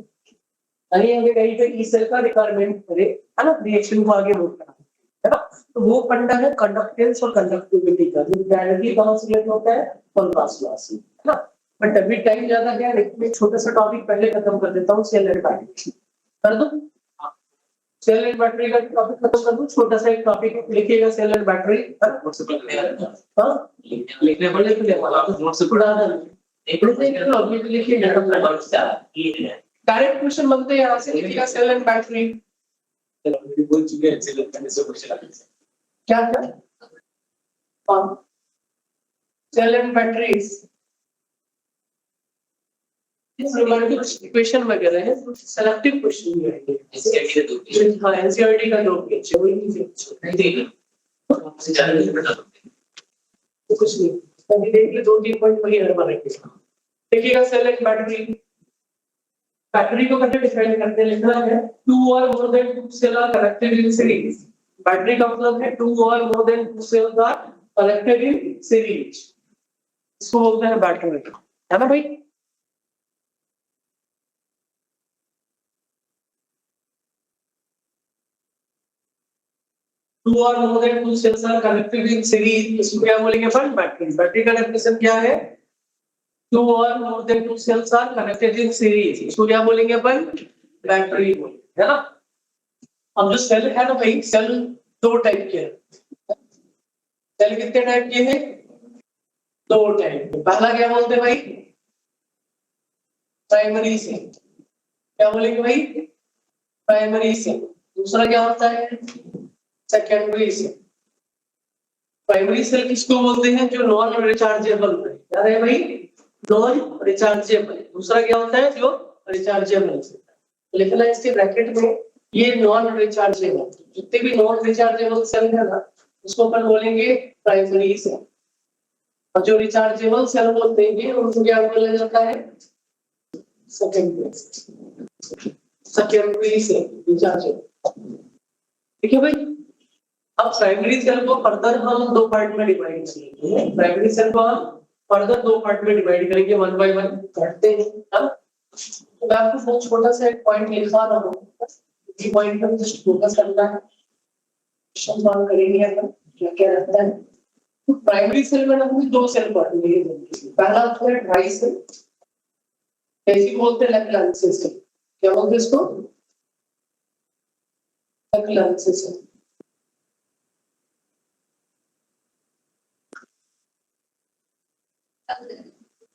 नहीं हमें कहीं पे ई सेल का रिक्वायरमेंट करे है ना, रिएक्शन को आगे मूव करना है ना। तो वो फंडा है कंडक्टेंस और कंडक्टिविटी का, जो डायरेक्टली कहां से रिलेट होता है कॉन्ट्रास्ट लॉ से है ना। बट अभी टाइम ज्यादा है, लेकिन एक छोटा सा टॉपिक पहले खत्म कर देता हूँ, सेल एंड बैटरी कर दो। सेल एंड बैटरी का टॉपिक खत्म कर दूं, छोटा सा एक टॉपिक लिखिएगा सेल एंड बैटरी, हां लिखने पड़े तो नोट से पढ़ा लिखिए डायरेक्ट क्वेश्चन बनते हैं यहाँ से, लिखिएगा सेल एंड बैटरी बोल चुके हैं चलो पहले से क्वेश्चन क्या क्या हाँ सेल एंड बैटरीज क्वेश्चन वगैरह है, सेलेक्टिव क्वेश्चन भी है एससीईआरटी का 2 पेज हाँ एनसीईआरटी का 2 पेज है, वही नहीं आपसे जानने से बता सकते हैं तो कुछ नहीं अभी देख ले 2-3 पॉइंट वही हर बार रखिएगा। देखिएगा सेल एंड बैटरी, बैटरी को कैसे डिफाइन करते हैं, लिखना है 2 or more than 2 cells are connected in series। Battery का मतलब है 2 or more than 2 cells are connected in series, इसको बोलते हैं बैटरी है ना भाई। टू और more than 2 cells are connected in series, इसको क्या बोलेंगे अपन बैटरी। बैटरी का डेफिनेशन क्या है 2 or more than 2 cells are connected in series, इसको क्या बोलेंगे अपन बैटरी है ना। अब जो सेल है ना भाई, सेल दो टाइप के सेल, कितने टाइप के हैं? दो टाइप के। पहला क्या बोलते हैं भाई? Primary cell. क्या बोलेंगे भाई? Primary cell. दूसरा क्या होता है? Secondary cell. प्राइमरी सेल किसको बोलते हैं? जो नॉन रिचार्जेबल है। क्या है भाई? Non rechargeable. दूसरा क्या होता है? जो रिचार्जेबल। लिखना है इसके ब्रैकेट में, ये नॉन रिचार्जेबल। जितने भी नॉन रिचार्जेबल सेल है ना, उसको अपन बोलेंगे प्राइमरी सेल। और जो रिचार्जेबल सेल बोलते हैं उनको क्या बोला जाता है? Secondary cell, rechargeable. ठीक है भाई। अब प्राइमरी सेल को फर्दर हम दो पार्ट में डिवाइड करेंगे। प्राइमरी सेल को हम फर्दर दो पार्ट में डिवाइड करेंगे, वन बाय वन करते हैं। तो मैं आपको बहुत छोटा सा एक पॉइंट लिखा रहा हूँ, इसी पॉइंट पर जस्ट फोकस करना है। क्वेश्चन सॉल्व करेंगे अपन क्या क्या रहता है। तो प्राइमरी सेल में हम दो सेल पढ़ेंगे। पहला होता है ड्राई सेल, कैसी बोलते हैं? लैक्लांसिस सेल। क्या बोलते हैं इसको? लैक्लांसिस सेल।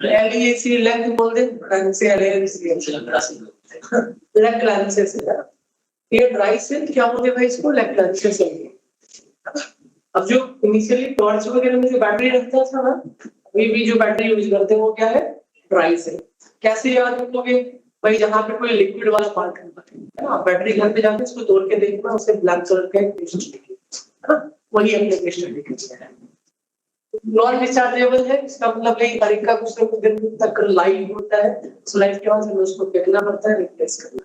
LEC लेंथ बोल दे, लैक्लांसिस सेल। ये ड्राई सेल क्या बोलते हैं भाई? इसको लैक्लांसिस सेल। अब जो इनिशियली टॉर्च वगैरह में जो बैटरी रखता था ना, अभी भी जो बैटरी यूज करते हैं वो क्या है? Dry cell. कैसे याद रखोगे भाई? जहां पे कोई लिक्विड वाला पार्ट है ना, बैटरी घर पे जाके उसको तोड़ के देखना, उससे ब्लैक कलर का एक क्रिस्टल दिखेगा, वही अपने क्रिस्टल दिखेगा। नॉन रिचार्जेबल है, इसका मतलब ये तारीख का कुछ दिन तक लाइफ होता है, उस लाइफ के बाद हमें उसको फेंकना पड़ता है, रिप्लेस करना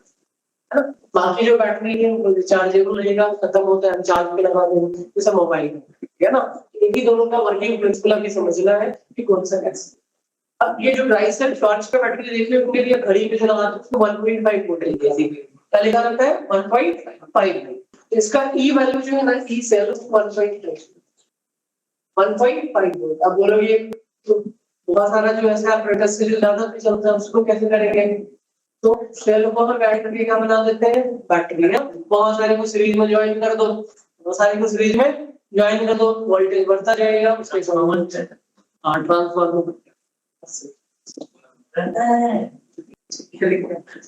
है ना। बाकी जो बैटरी है वो रिचार्जेबल रहेगा, खत्म होता है चार्ज पे लगा देंगे, जैसे मोबाइल है ना। इनकी दोनों का वर्किंग प्रिंसिपल अभी समझना है कि कौन सा कैसे। अब ये जो ड्राई सेल टॉर्च पे बैटरी देखने को मिली है, घड़ी पे लगा तो 1.5 वोल्ट है, क्या लिखा रहता है? 1.5। इसका ई वैल्यू जो है ना, ई सेल 1.5 वोल्ट। अब बोलोगे बहुत सारा जो ऐसा एपरेटस से जो ज्यादा चलता है उसको कैसे करेंगे? तो सेल को हम ऐड करके क्या बना देते हैं? बैटरी। बहुत सारे को सीरीज में ज्वाइन कर दो, बहुत सारे को सीरीज में ज्वाइन कर दो, वोल्टेज बढ़ता जाएगा, उसके समान ट्रांसफार्मर।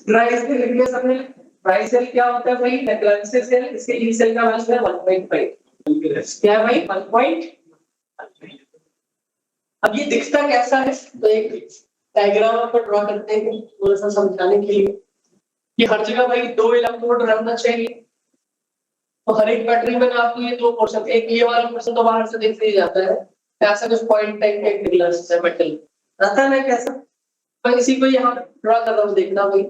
ड्राई सेल क्या होता है भाई? लैक्लांसिस सेल। इसके ई सेल का वैल्यू है 1.5। क्या है भाई? 1.5। अब ये दिखता कैसा है? तो एक डायग्राम पर ड्रॉ करते हैं थोड़ा सा समझाने के लिए कि हर जगह भाई दो इलेक्ट्रोड रहना चाहिए। तो हर एक बैटरी में आपको ये दो पोर्शन, एक ये वाला पोर्शन तो बाहर से देखते ही जाता है, ऐसा कुछ पॉइंट टाइप का ग्लास है मेटल रहता है ना कैसा। मैं इसी को यहाँ ड्रॉ कर रहा हूँ, देखना भाई।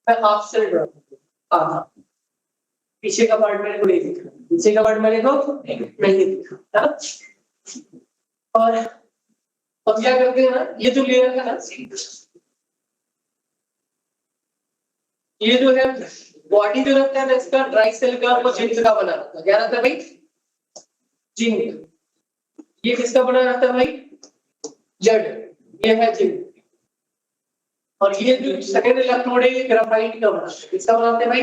मैं हाफ से ड्रॉ हाँ, पीछे का पार्ट मेरे को नहीं दिख रहा, पीछे का पार्ट मेरे को नहीं दिख रहा है। और अब क्या करते हैं ना, ये जो लेयर है ना, ये जो है बॉडी जो रहता है ना इसका, ड्राई सेल का, वो जिंक का बना रहता है। क्या रहता है भाई? जिंक। ये किसका बना रहता है भाई? जड़। ये है जिंक। और ये जो सेकंड इलेक्ट्रोड है ये ग्राफाइट का बना है। किसका बनाते हैं भाई?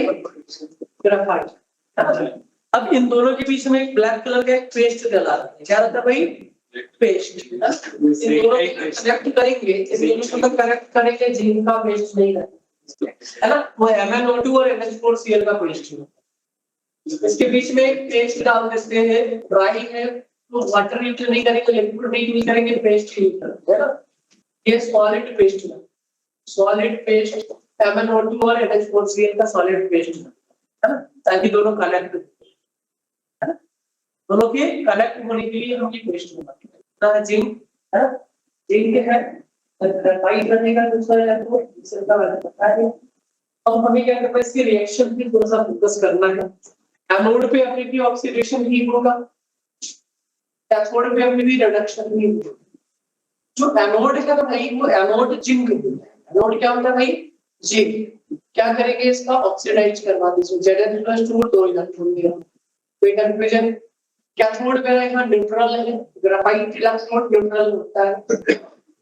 ग्राफाइट। अब इन दोनों के बीच में एक ब्लैक कलर का एक पेस्ट डला रहता है। क्या रहता है भाई? पेस्ट। इन दोनों को कनेक्ट करेंगे, इन दोनों को कनेक्ट करेंगे, जिंक का पेस्ट नहीं है ना, वो MnO2 और NH4Cl का पेस्ट है। इसके बीच में एक पेस्ट डाल देते हैं, ड्राई है तो वाटर यूज नहीं करेंगे, लिक्विड नहीं यूज करेंगे, पेस्ट यूज करेंगे, है ना। ये सॉलिड पेस्ट है, सॉलिड पेस्ट MnO2 और NH4Cl का सॉलिड पेस्ट है ना, ताकि दोनों कनेक्ट है ना, दोनों के कनेक्ट होने के लिए हम ये पेस्ट बनाते हैं। जिंक है ना, जिंक है, ग्राफाइट रहेगा दूसरा इलेक्ट्रोड, इसका वैल्यू पता है। अब हमें क्या करना है, इसकी रिएक्शन पे थोड़ा सा फोकस करना है। एनोड पे अपने की ऑक्सीडेशन ही होगा, कैथोड पे अपने भी रिडक्शन ही होगा। जो एनोड है ना भाई, वो एनोड जिंक है। एनोड क्या होता है भाई? जिंक। क्या करेंगे इसका? ऑक्सीडाइज करवा देंगे। Zn+2 2 इलेक्ट्रॉन दिया, कोई कंफ्यूजन? कैथोड पे रहेगा न्यूट्रल है, ग्राफाइट इलेक्ट्रोड न्यूट्रल होता है,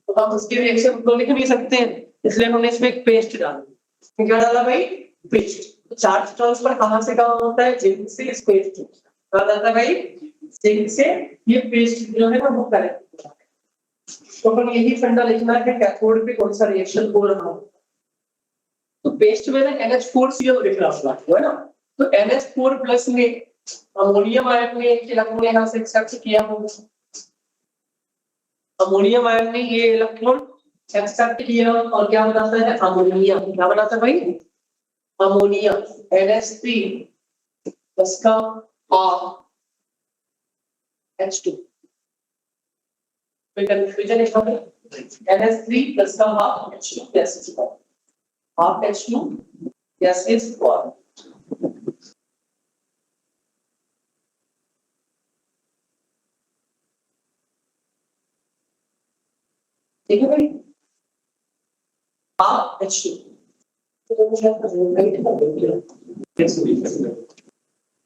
तो हम उसकी रिएक्शन को लिख नहीं सकते हैं, इसलिए हमने इसमें एक पेस्ट डाला। क्या डाला भाई? पेस्ट। चार्ज ट्रांसफर कहाँ से कहाँ होता है? जिंक से स्पेस टू। कहा जाता है भाई जिंक से ये पेस्ट जो है ना वो करेक्ट। तो अपन यही फंडा लिखना है कैथोड पे कौन सा रिएक्शन हो रहा है। तो पेस्ट में ना NH4Cl लिख रहा है ना, तो NH4 प्लस में अमोनियम आयन ने एक इलेक्ट्रॉन यहाँ से एक्सेप्ट किया होगा। अमोनियम आयन ने ये इलेक्ट्रॉन एक्सेप्ट किया और क्या बनाता है? अमोनिया। क्या बनाता है भाई? अमोनिया। NH3 प्लस का H2। कोई कंफ्यूजन है इसमें? NH3 प्लस का H2 gases form, half H2 gases form. ठीक है भाई, half H2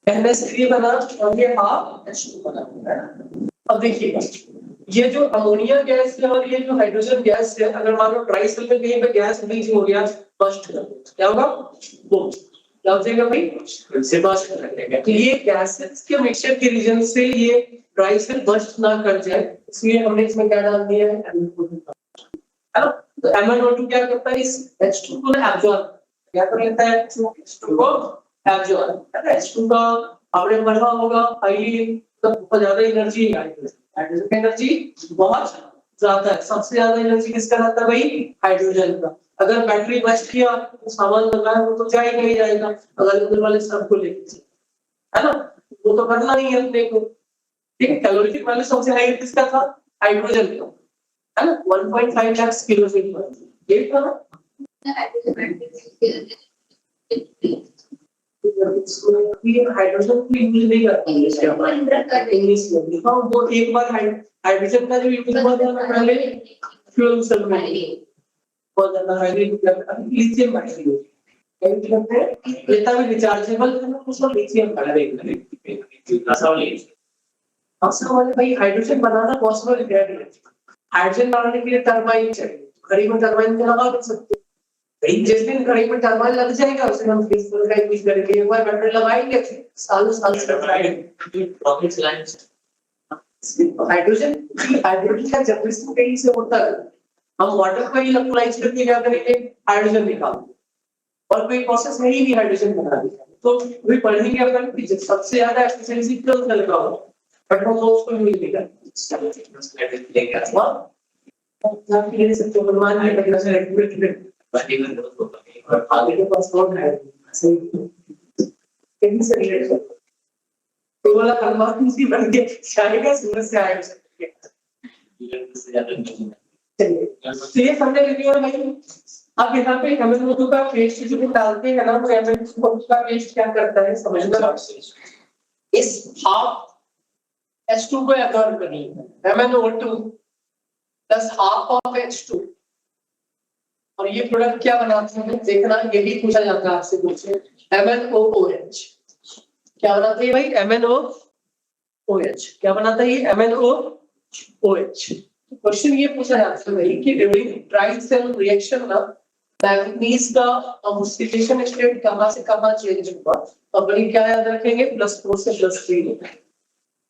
NH3 बना और ये half H2 बना है ना। अब देखिएगा ये जो अमोनिया गैस है और ये जो हाइड्रोजन गैस है, अगर मान लो ट्राई सेल में कहीं पे गैस लीक हो गया, बस्ट कर दो, क्या होगा? वो क्या हो जाएगा भाई? से बस्ट कर देगा। तो ये गैसेस के मिक्सचर के रीजन से ये ट्राई सेल बस्ट ना कर जाए, इसलिए हमने इसमें क्या डाल दिया है? है ना। तो MnO2 क्या करता है? इस H2 को एब्जॉर्ब क्या कर लेता है? H2 को एब्जॉर्ब, है ना। H2 का आपने पढ़ा होगा हाईली, तो बहुत ज्यादा एनर्जी है हाइड्रोजन की। एनर्जी बहुत ज्यादा है। सबसे ज्यादा एनर्जी किसका रहता है भाई? हाइड्रोजन का। अगर बैटरी बस्ट किया तो सामान लगा है वो तो जाएगा ही जाएगा, अगर उधर वाले सबको लेके, है ना। वो तो करना ही है अपने को। ठीक है, कैलोरीफिक वैल्यू सबसे हाई किसका था? हाइड्रोजन का, है ना। 1.5 लाख किलोजूल पर ये था। हाइड्रोजन को यूज नहीं करते इंग्लिश में। हाँ, वो एक बार हाइड्रोजन का जो यूज हुआ था पहले फ्यूल सेल में बहुत ज्यादा लिथियम बैटरी लेता भी रिचार्जेबल है ना, उसमें लिथियम बैटरी वाले भाई हाइड्रोजन बनाना पॉसिबल है। हाइड्रोजन बनाने के लिए टरबाइन चाहिए, घड़ी में टरबाइन को लगा नहीं सकते। जिस दिन घड़ी में टरबाइन लग जाएगा उसे हम फिजिकल का यूज करेंगे। एक बार बैटरी लगाएंगे सालों साल से रॉकेट चलाने हाइड्रोजन का जनरेशन कहीं से होता है। हम वाटर को इलेक्ट्रोलाइज करके क्या करेंगे? हाइड्रोजन निकालेंगे, और कोई प्रोसेस नहीं भी हाइड्रोजन बना देगा। तो भी पढ़ेंगे अपन कि सबसे ज्यादा एफिशिएंसी फ्यूल सेल का होगा, बट हम उसको यूज नहीं करते। तो भगवान ने बदला से रेगुलेट आगे के पास कौन है कहीं से रिलेट कर तो वाला परमात्मा की बन के जाएगा, सूरज से आएगा। चलिए तो ये समझ लीजिए और भाई अब यहाँ पे MnO2 का पेस्ट जो डालते हैं ना, तो MnO2 का पेस्ट क्या करता है समझना। इस हाफ H2 को एब्जॉर्ब करिए, MnO2 plus half of H2, और ये प्रोडक्ट क्या बनाते हैं देखना, ये भी पूछा जाता है आपसे पूछे। MnOOH क्या बनाता है भाई? MnOOH क्या बनाता है? ये MnOOH। क्वेश्चन ये पूछा जाता है भाई कि ड्यूरिंग ट्राई सेल रिएक्शन ना मैंगनीज का ऑक्सीडेशन स्टेट कहां से कहां चेंज हुआ, तो अपन क्या याद रखेंगे? +4 से +3।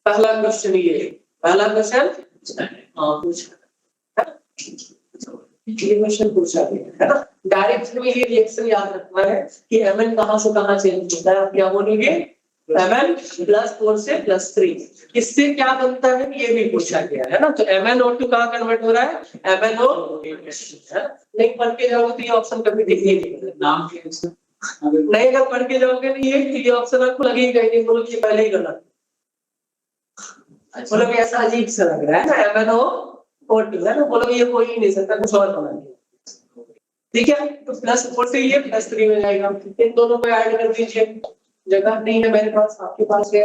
पहला क्वेश्चन ये, पहला क्वेश्चन ये क्वेश्चन पूछा गया है ना। डायरेक्ट में ये रिएक्शन याद रखना है कि Mn कहां से कहां चेंज होता है। आप क्या बोलोगे? Mn +4 से +3। इससे क्या बनता है ये भी पूछा गया है ना। तो MnO2 कहां कन्वर्ट हो रहा है? MnOH है। नहीं पढ़ के जाओगे तो ये ऑप्शन कभी दिखेगा नहीं। नाम क्या नहीं अगर पढ़ के जाओगे तो ये ऑप्शन आपको लगेगा ही नहीं, बोलोगे ये पहले ही गलत, बोलोगे ऐसा अजीब सा लग रहा है ना। MnO2 है ना, बोलोगे ये कोई ही नहीं सकता, कुछ और बना। ठीक है, तो +4 से ये +3 में जाएगा। इन दोनों को ऐड कर दीजिए। जगह नहीं है मेरे पास, आपके पास है,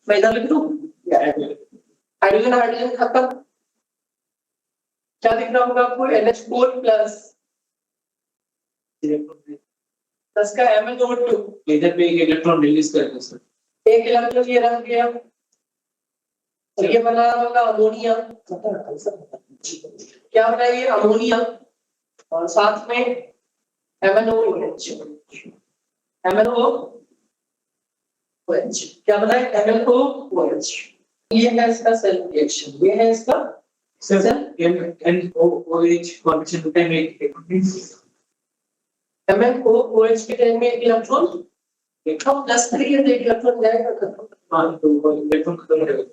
मैं इधर लिख दूं। हाइड्रोजन हाइड्रोजन खत्म, क्या दिख रहा होगा आपको? NH4 प्लस का MnO2, इधर पे एक इलेक्ट्रॉन रिलीज करते सर, एक इलेक्ट्रॉन ये रख गया और ये बना होगा अमोनिया। क्या बना? ये अमोनिया और साथ में MnOH MnOOH क्या बताए MnOOH। ये है इसका सेल रिएक्शन, ये है इसका सर NOOH कॉन्बिनेशन टाइम में MnOOH के टाइम में इलेक्ट्रॉन हम +3 के इलेक्ट्रॉन जाएगा खत्म। तो इलेक्ट्रॉन खत्म हो जाएगा।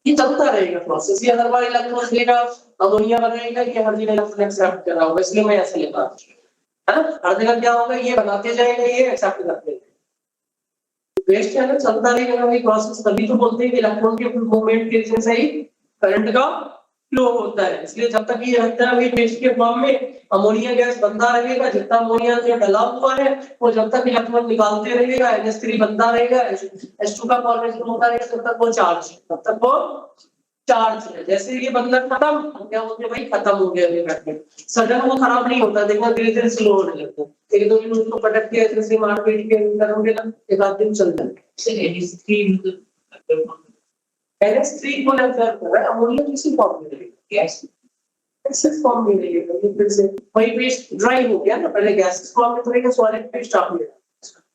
ये चलता रहेगा प्रोसेस, ये हर बार इलेक्ट्रॉन लेगा अमोनिया बनाएगा, ये हर दिन इलेक्ट्रॉन एक्सेप्ट कर रहा होगा, इसलिए मैं ऐसे लेता हूं, है ना। हर जगह क्या होगा, ये बनाते जाएगा, ये एक्सेप्ट करते जाएगा। वेस्ट है ना, चलता रहेगा वही प्रोसेस। तभी तो बोलते हैं कि इलेक्ट्रॉन के मूवमेंट के वजह से ही करंट का फ्लो होता है। इसलिए जब तक ये रहता है वही वेस्ट के फॉर्म में, अमोनिया गैस बनता रहेगा। जितना अमोनिया से डला हुआ है वो जब तक इलेक्ट्रॉन निकालते रहेगा, NH3 बनता रहेगा, H2 का फॉर्मेशन होता रहेगा, तब तक वो चार्ज है। जैसे ये बंधन खत्म, क्या बोलते हैं भाई, खत्म हो गया ये मैग्नेट। सडन वो खराब नहीं होता, देखना धीरे धीरे स्लो होने लगता है। 1-2 मिनट उसको पटक के ऐसे मार पीट के करोगे ना, एक आध दिन चलता है। NH3 को ऑब्जर्व कर रहा है, अमोनिया किसी फॉर्म में रहेगा, गैस गैसेस फॉर्म में रहेगा। ये फिर से वही पेस्ट ड्राई हो गया ना, पहले गैसेस फॉर्म में तो रहेगा, सॉलिड पेस्ट आप ले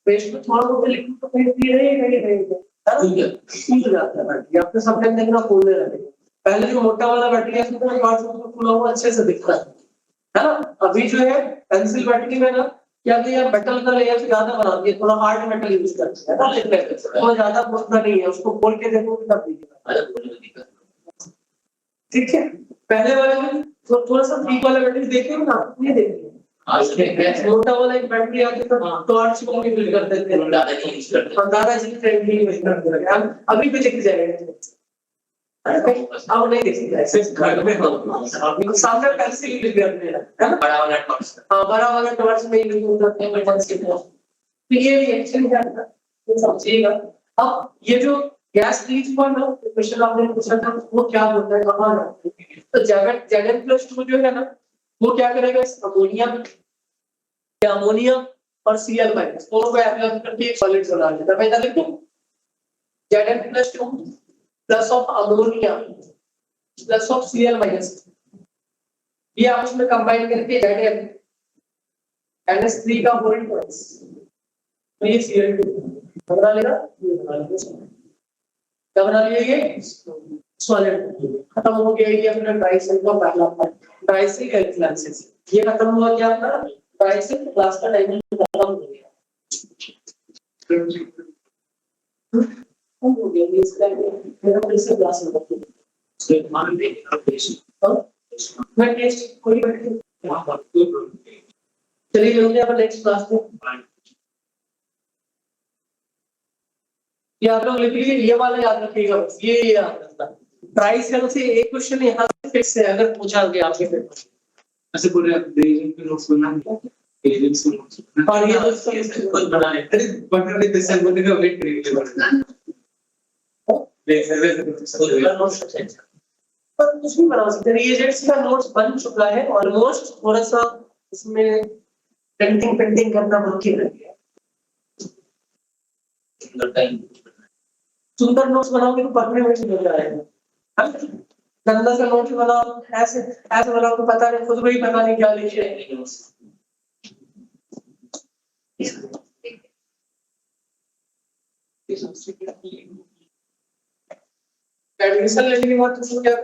पेस्ट में थोड़ा बहुत लिक्विड तो पेस्ट भी रहेगा, ये रहेगा सूख जाता है बैटरी। आपने समटाइम देखना फूलने लगेगा। पहले जो मोटा वाला बैटरी है उसमें पार्ट फूला हुआ अच्छे से दिखता है ना। अभी जो है पेंसिल बैटरी में ना क्या किया, मेटल का लेयर ज्यादा बना दिया, थोड़ा हार्ड मेटल यूज करते हैं ना, वो ज्यादा फूलता नहीं है, उसको खोल के देखोगे तब दिखेगा। ठीक है, पहले वाले में थोड़ा सा ठीक वाला बैटरी देखे ना, ये देखिए मोटा वाला एक बैटरी आती था, टॉर्च को भी फिल करते थे, दादाजी फ्रेंडली यूज करते थे। अभी भी दिख जाएगा, अब नहीं दिखेगा। सिर्फ घर में सामने पेंसिल लिख देते हैं, है ना, बड़ा वाला टॉर्च में यूज होता है पेंसिल। तो ये रिएक्शन क्या है तो समझिएगा। अब ये जो गैस लीच हुआ ना, क्वेश्चन आपने पूछा था, वो क्या होता है, कहाँ जाता है। तो Zn+2 जो है ना, वो क्या करेगा, इस अमोनिया और Cl- दोनों को एब्जॉर्ब करके एक सॉलिड बना लेता है। मैं इधर लिखूं Zn+2 plus of ammonia plus of Cl-, ये आपस में कंबाइन करके Zn NH3 का होल ट्वाइस, तो ये Cl2 बना लेगा, ये बना लेगा, क्या बना लिया, ये सॉलिड खत्म हो गया। ये अपना ट्राइसिल का पहला पार्ट, ट्राइसिल एल्काइलाइसिस, ये खत्म हुआ। क्या अपना ट्राइसिल क्लास का डायमेंशन खत्म हो गया, हो गया ये इसका मेरा फिर से क्लास में बताऊं। मैं टेस्ट कोई बैठे चलिए मिलते हैं अपन नेक्स्ट क्लास में। ये आप लोग लिख लीजिए, ये वाला याद रखिएगा बस, ये याद रखना। ट्राइसेल से एक क्वेश्चन यहाँ से फिक्स है, अगर पूछा गया आपके पेपर ऐसे पूरे रीजन पे नोट्स बना है, रीजन से नोट्स और ये दोस्तों खुद बना है। अरे बटन नहीं दिस बटन का वेट करिए पर कुछ नहीं बना सकते। रिएजेंट्स का नोट्स बन चुका है ऑलमोस्ट, थोड़ा सा इसमें पेंटिंग करना बाकी रह गया। सुंदर नोट्स बनाओगे तो पढ़ने में भी मजा आएगा। गंदा सा नोट्स बनाओ, ऐसे बनाओ तो पता नहीं, खुद को ही पता नहीं क्या लिखे। एडमिशन लेने के बाद तुम क्या